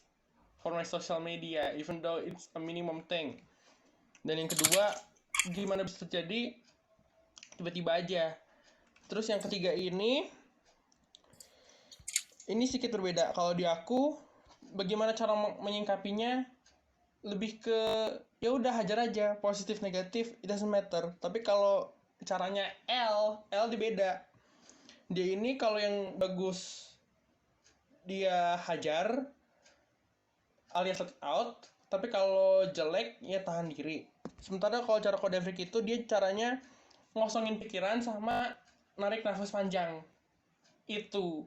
for my social media, even though it's a minimum thing. Dan yang kedua, gimana bisa terjadi? Tiba-tiba aja. Terus yang ketiga ini sedikit berbeda. Kalau di aku, bagaimana cara menyingkapinya? Lebih ke ya udah hajar aja, positif negatif it doesn't matter. Tapi kalau caranya L beda. Dia ini kalau yang bagus dia hajar alias let out, tapi kalau jelek ya tahan diri. Sementara kalau cara Code Freak itu dia caranya ngosongin pikiran sama narik nafas panjang. Itu.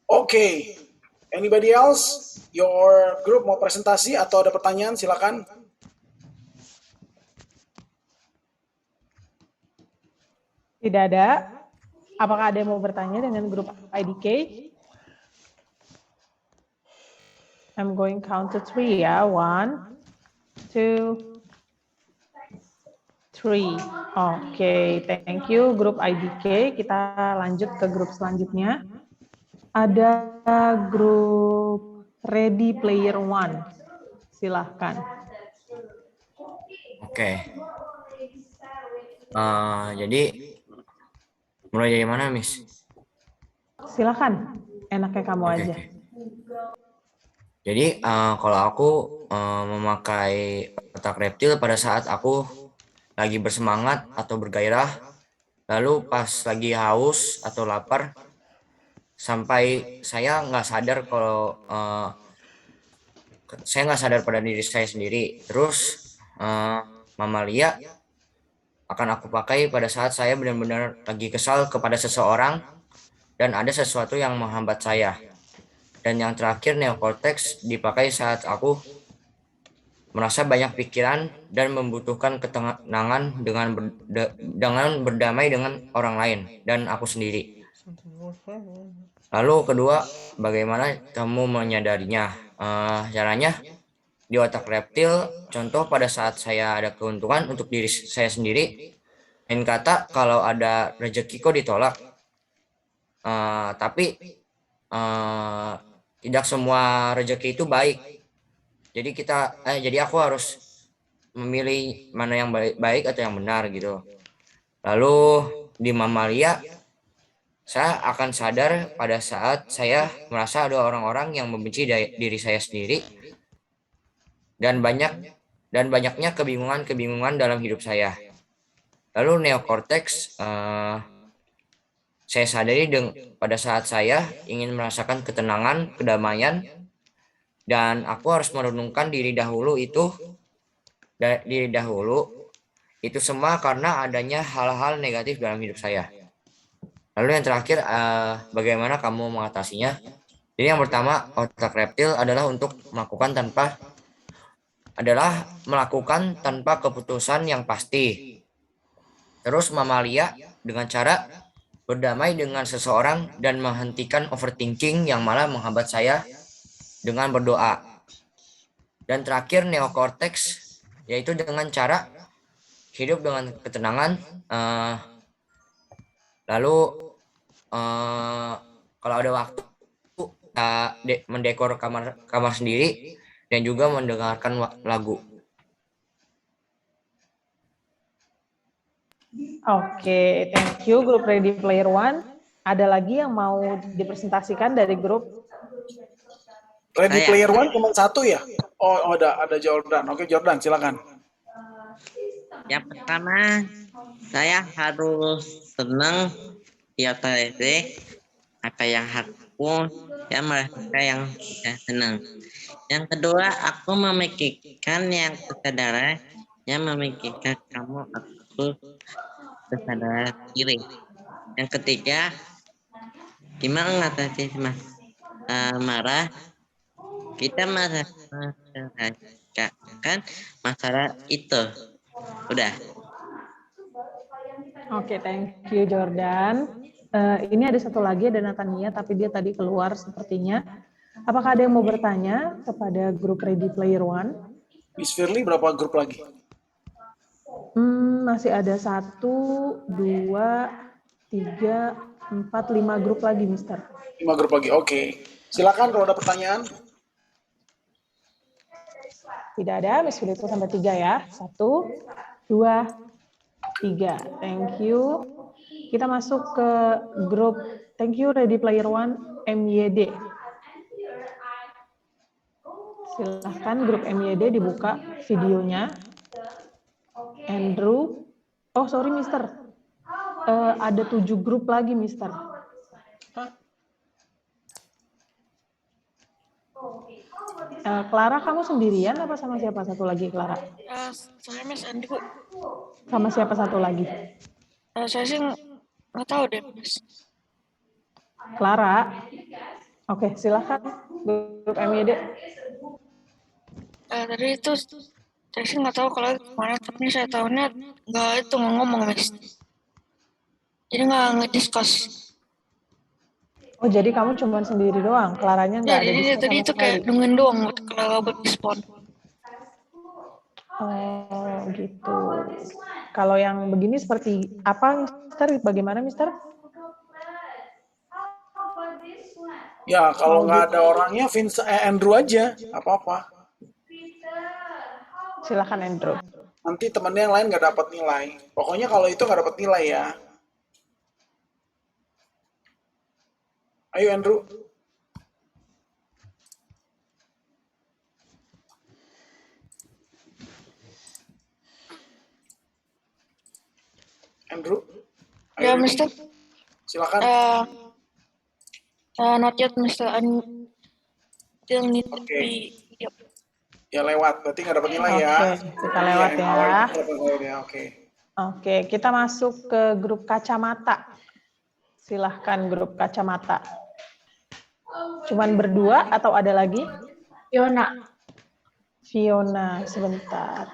Oke. Anybody else? Your group mau presentasi atau ada pertanyaan? Silakan. Tidak ada. Apakah ada yang mau bertanya dengan grup IDK? I'm going count to 3 ya. 1, 2, 3. Oke, thank you grup IDK. Kita lanjut ke grup selanjutnya. Ada grup Ready Player One. Silahkan. Oke. Jadi mulai dari mana, Miss? Silakan. Enaknya kamu aja. Jadi kalau aku memakai otak reptil pada saat aku lagi bersemangat atau bergairah, lalu pas lagi haus atau lapar, sampai saya nggak sadar kalau saya nggak sadar pada diri saya sendiri. Terus mamalia akan aku pakai pada saat saya benar-benar lagi kesal kepada seseorang dan ada sesuatu yang menghambat saya. Dan yang terakhir, neocortex dipakai saat aku merasa banyak pikiran dan membutuhkan ketenangan dengan berdamai dengan orang lain dan aku sendiri. Lalu kedua, bagaimana kamu menyadarinya? Caranya di otak reptil, contoh pada saat saya ada keuntungan untuk diri saya sendiri, lain kata kalau ada rezeki kok ditolak, tapi tidak semua rezeki itu baik. Jadi aku harus memilih mana yang baik atau yang benar gitu. Lalu di mamalia, saya akan sadar pada saat saya merasa ada orang-orang yang membenci diri saya sendiri dan banyaknya kebingungan dalam hidup saya. Lalu neocortex saya sadari pada saat saya ingin merasakan ketenangan, kedamaian, dan aku harus merenungkan diri dahulu itu semua karena adanya hal-hal negatif dalam hidup saya. Lalu yang terakhir, bagaimana kamu mengatasinya? Jadi yang pertama, otak reptil adalah melakukan tanpa keputusan yang pasti. Terus mamalia dengan cara berdamai dengan seseorang dan menghentikan overthinking yang malah menghambat saya dengan berdoa. Dan terakhir neokorteks, yaitu dengan cara hidup dengan ketenangan. Lalu kalau ada waktu mendekor kamar sendiri dan juga mendengarkan lagu. Oke, thank you grup Ready Player One. Ada lagi yang mau dipresentasikan dari grup Ready Player One cuma satu ya? Oh, ada Jordan. Oke, Jordan, silakan. Yang pertama, saya harus senang ya TDD apa yang aku ya mereka yang senang. Yang kedua, aku memikirkan yang kesadaran, yang memikirkan kamu aku kesadaran diri. Yang ketiga, gimana ngatasi marah? Kita merasakan masalah itu. Udah. Oke, thank you Jordan. Ini ada satu lagi, ada Natania, tapi dia tadi keluar sepertinya. Apakah ada yang mau bertanya kepada grup Ready Player One? Miss Firly berapa grup lagi? Masih ada 1, 2, 3, 4, 5 grup lagi, Mister. 5 grup lagi, oke. Silakan kalau ada pertanyaan. Tidak ada, Miss Firly itu sampai 3 ya. 1, 2, 3. Thank you. Kita masuk ke grup thank you Ready Player One MYD. Silahkan grup MYD dibuka videonya. Andrew. Oh, sorry Mister. Ada 7 grup lagi Mister. Clara, kamu sendirian apa sama siapa satu lagi, Clara? Saya Mas Andrew. Sama siapa satu lagi? Saya sih nggak tahu deh, Mas. Clara. Oke, silakan grup MYD. Tadi itu saya sih nggak tahu kalau kemarin, tapi saya tahunya nggak itu ngomong, Mas. Jadi nggak ngediskus. Oh, jadi kamu cuma sendiri doang, Claranya nggak Ya, ada jadi diskusi tadi sama itu kayak sekali? nungguin doang kalau buat respon. Oh, gitu. Kalau yang begini seperti apa, Mister? Bagaimana, Mister? Ya, kalau nggak ada orangnya, Andrew aja, apa-apa. Silakan Andrew. Nanti temennya yang lain nggak dapat nilai. Pokoknya kalau itu nggak dapat nilai ya. Ayo Andrew. Andrew. Ayo, Ya, Mister. Silakan. Not yet, Mister. Still need to be. Yep. Ya lewat, berarti nggak dapat nilai ya. Oke, kita lewat ya. Oke, kita masuk ke grup kacamata. Silahkan grup kacamata. Cuman berdua atau ada lagi? Fiona, sebentar.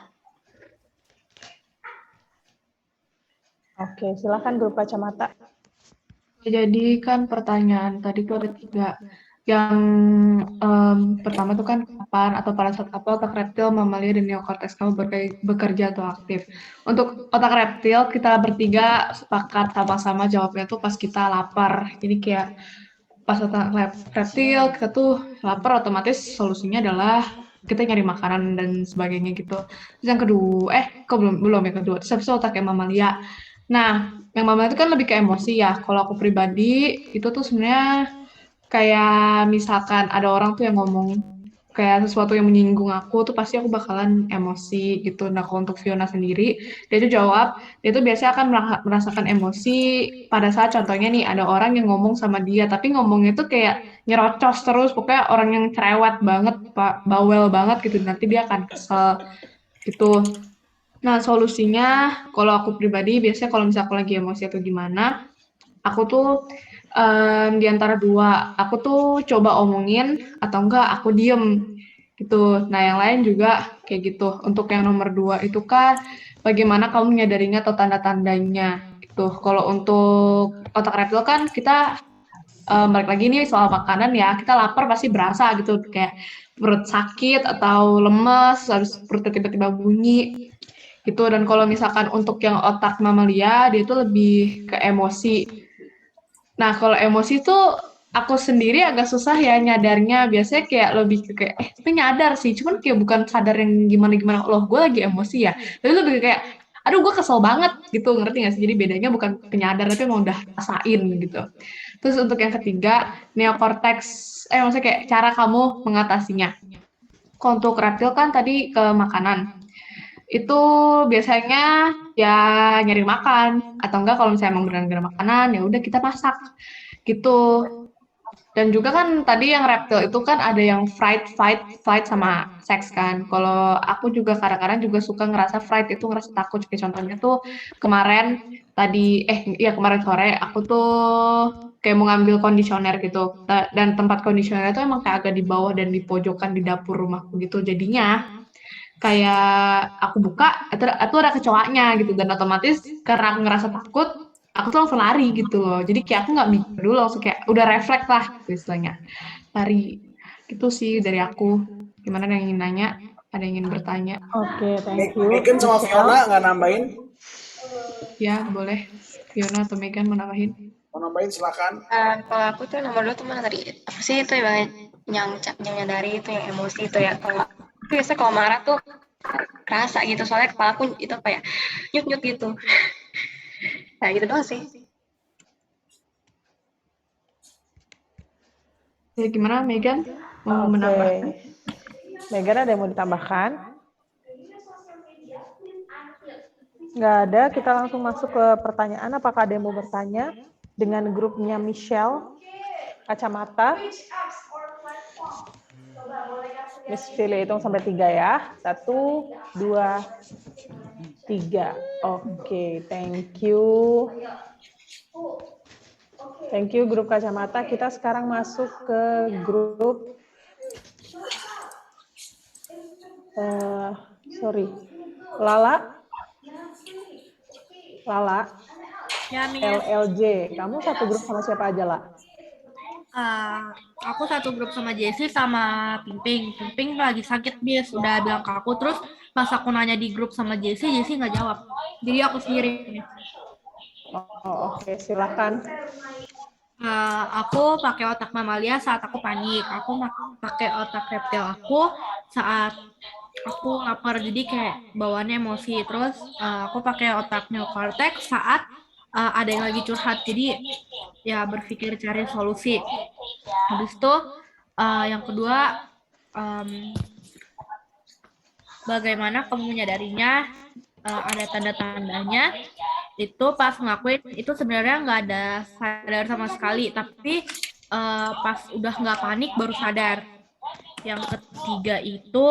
Oke, silakan grup kacamata. Jadi kan pertanyaan tadi tuh ada 3. Yang pertama tuh kan kapan atau pada saat apa otak reptil, mamalia, dan neokorteks kamu bekerja atau aktif. Untuk otak reptil kita bertiga sepakat sama-sama jawabnya tuh pas kita lapar. Jadi kayak pas otak reptil kita tuh lapar, otomatis solusinya adalah kita nyari makanan dan sebagainya gitu. Terus yang kedua, belum yang kedua. Terus habis itu otak yang mamalia. Nah, yang mamalia itu kan lebih ke emosi ya. Kalau aku pribadi itu tuh sebenarnya kayak misalkan ada orang tuh yang ngomong kayak sesuatu yang menyinggung aku tuh pasti aku bakalan emosi gitu. Nah, kalau untuk Fiona sendiri, dia tuh jawab, dia tuh biasanya akan merasakan emosi pada saat contohnya nih ada orang yang ngomong sama dia, tapi ngomongnya tuh kayak nyerocos terus, pokoknya orang yang cerewet banget, bawel banget gitu, nanti dia akan kesel gitu. Nah, solusinya kalau aku pribadi biasanya kalau misalnya aku lagi emosi atau gimana, aku tuh di antara 2, aku tuh coba omongin atau enggak aku diem gitu. Nah, yang lain juga kayak gitu. Untuk yang nomor 2 itu kan bagaimana kamu menyadarinya atau tanda-tandanya gitu. Kalau untuk otak reptil kan kita balik lagi nih soal makanan ya, kita lapar pasti berasa gitu, kayak perut sakit atau lemes, habis perutnya tiba-tiba bunyi gitu. Dan kalau misalkan untuk yang otak mamalia, dia tuh lebih ke emosi. Nah, kalau emosi tuh aku sendiri agak susah ya nyadarnya. Biasanya kayak lebih ke kayak, tapi nyadar sih, cuman kayak bukan sadar yang gimana-gimana, loh gue lagi emosi ya. Tapi lebih kayak, aduh gue kesel banget gitu, ngerti gak sih? Jadi bedanya bukan penyadar, tapi emang udah rasain gitu. Terus untuk yang ketiga, neokortex, maksudnya kayak cara kamu mengatasinya. Kalau untuk reptil kan tadi ke makanan. Itu biasanya ya nyari makan, atau enggak kalau misalnya emang benar-benar makanan, ya udah kita masak gitu. Dan juga kan tadi yang reptil itu kan ada yang fight sama seks kan. Kalau aku juga kadang-kadang juga suka ngerasa fight itu ngerasa takut. Kayak contohnya tuh kemarin kemarin sore aku tuh kayak mau ngambil kondisioner gitu. Dan tempat kondisioner itu emang kayak agak di bawah dan di pojokan di dapur rumahku gitu. Jadinya kayak aku buka itu ada kecoaknya gitu, dan otomatis karena aku ngerasa takut, aku tuh langsung lari gitu loh. Jadi kayak aku nggak mikir dulu, langsung kayak udah refleks lah gitu istilahnya, lari. Gitu sih dari aku. Gimana, ada yang ingin nanya, ada yang ingin bertanya? Oke, thank you. Megan sama Fiona nggak nambahin? Ya boleh, Fiona atau Megan mau nambahin? Mau nambahin silakan. Kalau aku tuh nomor 2 tuh mana tadi? Apa sih itu ya, yang nyadari itu yang emosi itu ya. Kalau biasa kalau marah tuh kerasa gitu, soalnya kepala aku itu kayak nyut gitu. Nah gitu doang sih. Ya, gimana Megan? Mau menambahkan? Megan ada yang mau ditambahkan? Nggak ada, kita langsung masuk ke pertanyaan. Apakah ada yang mau bertanya dengan grupnya Michelle Kacamata? Miss Fili hitung sampai 3 ya. 1, 2, 3. Oke, thank you. Thank you grup Kacamata. Kita sekarang masuk ke grup Lala. Ya, LLJ. Kamu satu grup sama siapa aja, La? Aku satu grup sama Jessie sama Pimping. Pimping lagi sakit, Bis. Udah bilang ke aku. Terus pas aku nanya di grup sama Jessie nggak jawab. Jadi aku sendiri. Oke, silakan. Aku pakai otak mamalia saat aku panik. Aku pakai otak reptil aku saat aku lapar. Jadi kayak bawaannya emosi. Terus aku pakai otak neokortex saat ada yang lagi curhat. Jadi ya berpikir cari solusi. Habis itu yang kedua, bagaimana kamu menyadarinya, ada tanda-tandanya. Itu pas ngelakuin itu sebenarnya nggak ada sadar sama sekali, tapi pas udah nggak panik baru sadar. Yang ketiga itu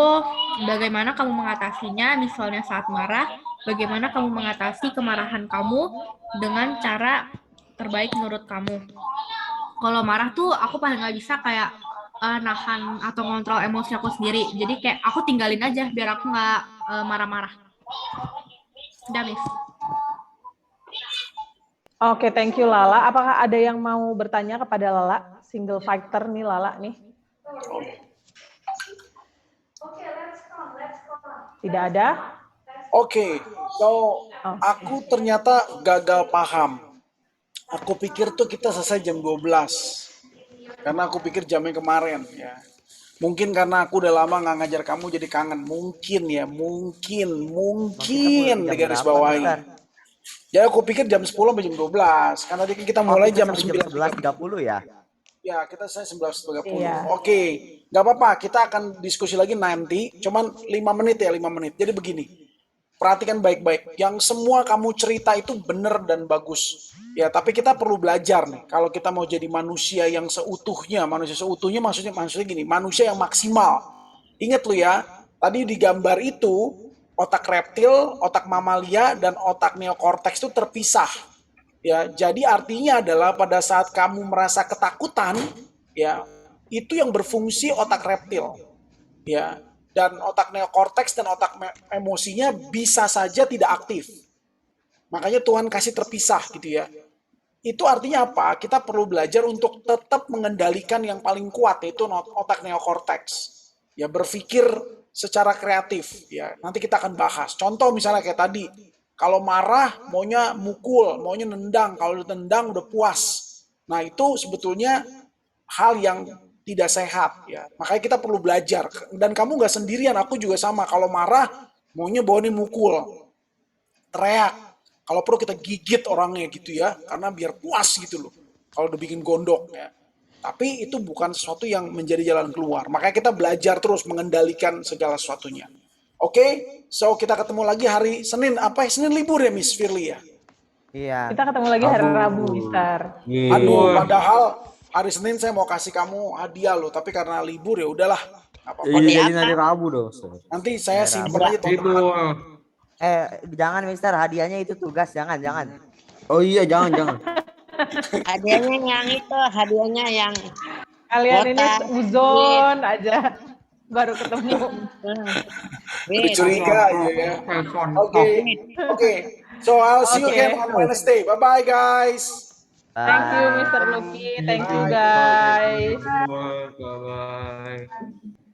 bagaimana kamu mengatasinya, misalnya saat marah, bagaimana kamu mengatasi kemarahan kamu dengan cara terbaik menurut kamu. Kalau marah tuh aku paling nggak bisa kayak nahan atau ngontrol emosi aku sendiri. Jadi kayak aku tinggalin aja biar aku nggak marah-marah. Udah, Miss. Oke, thank you Lala. Apakah ada yang mau bertanya kepada Lala? Single fighter nih Lala nih. Tidak ada? Oke, so aku ternyata gagal paham. Aku pikir tuh kita selesai jam 12. Karena aku pikir jamnya kemarin ya. Mungkin karena aku udah lama nggak ngajar kamu jadi kangen. Mungkin ya, mungkin di garis bawahi. Jadi aku pikir jam 10 sampai jam 12. Karena tadi kita mulai jam 11.30 ya. Ya, kita selesai 11.30. Iya. Oke, nggak apa-apa. Kita akan diskusi lagi nanti. Cuman 5 menit ya, 5 menit. Jadi begini, perhatikan baik-baik. Yang semua kamu cerita itu benar dan bagus. Ya, tapi kita perlu belajar nih. Kalau kita mau jadi manusia yang seutuhnya, maksudnya gini, manusia yang maksimal. Ingat lu ya, tadi di gambar itu, otak reptil, otak mamalia, dan otak neokortex itu terpisah. Ya, jadi artinya adalah pada saat kamu merasa ketakutan, ya, itu yang berfungsi otak reptil. Ya, dan otak neokortex dan otak emosinya bisa saja tidak aktif. Makanya Tuhan kasih terpisah gitu ya. Itu artinya apa? Kita perlu belajar untuk tetap mengendalikan yang paling kuat, yaitu otak neokorteks. Ya, berpikir secara kreatif. Ya, nanti kita akan bahas. Contoh misalnya kayak tadi, kalau marah maunya mukul, maunya nendang. Kalau udah tendang udah puas. Nah, itu sebetulnya hal yang tidak sehat. Ya, makanya kita perlu belajar. Dan kamu nggak sendirian, aku juga sama. Kalau marah maunya bawanya mukul, teriak. Kalau perlu kita gigit orangnya gitu ya, karena biar puas gitu loh. Kalau udah bikin gondok ya. Tapi itu bukan sesuatu yang menjadi jalan keluar. Makanya kita belajar terus mengendalikan segala sesuatunya. Oke, so kita ketemu lagi hari Senin. Apa ya? Senin libur ya Miss Firly ya? Iya. Kita ketemu lagi hari Rabu, Mister. Aduh, padahal hari Senin saya mau kasih kamu hadiah loh, tapi karena libur ya udahlah. Iya, jadi nanti Rabu dong. Nanti saya simpan aja tontonan. Jangan Mister, hadiahnya itu tugas, jangan. Oh iya, jangan. Hadiahnya yang itu, hadiahnya yang Kalian ini uzon aja baru ketemu. Udah curiga ya. Oke. So I'll see you again on Wednesday. Bye bye guys. Thank you Mr. Lucky. Thank you guys. Bye.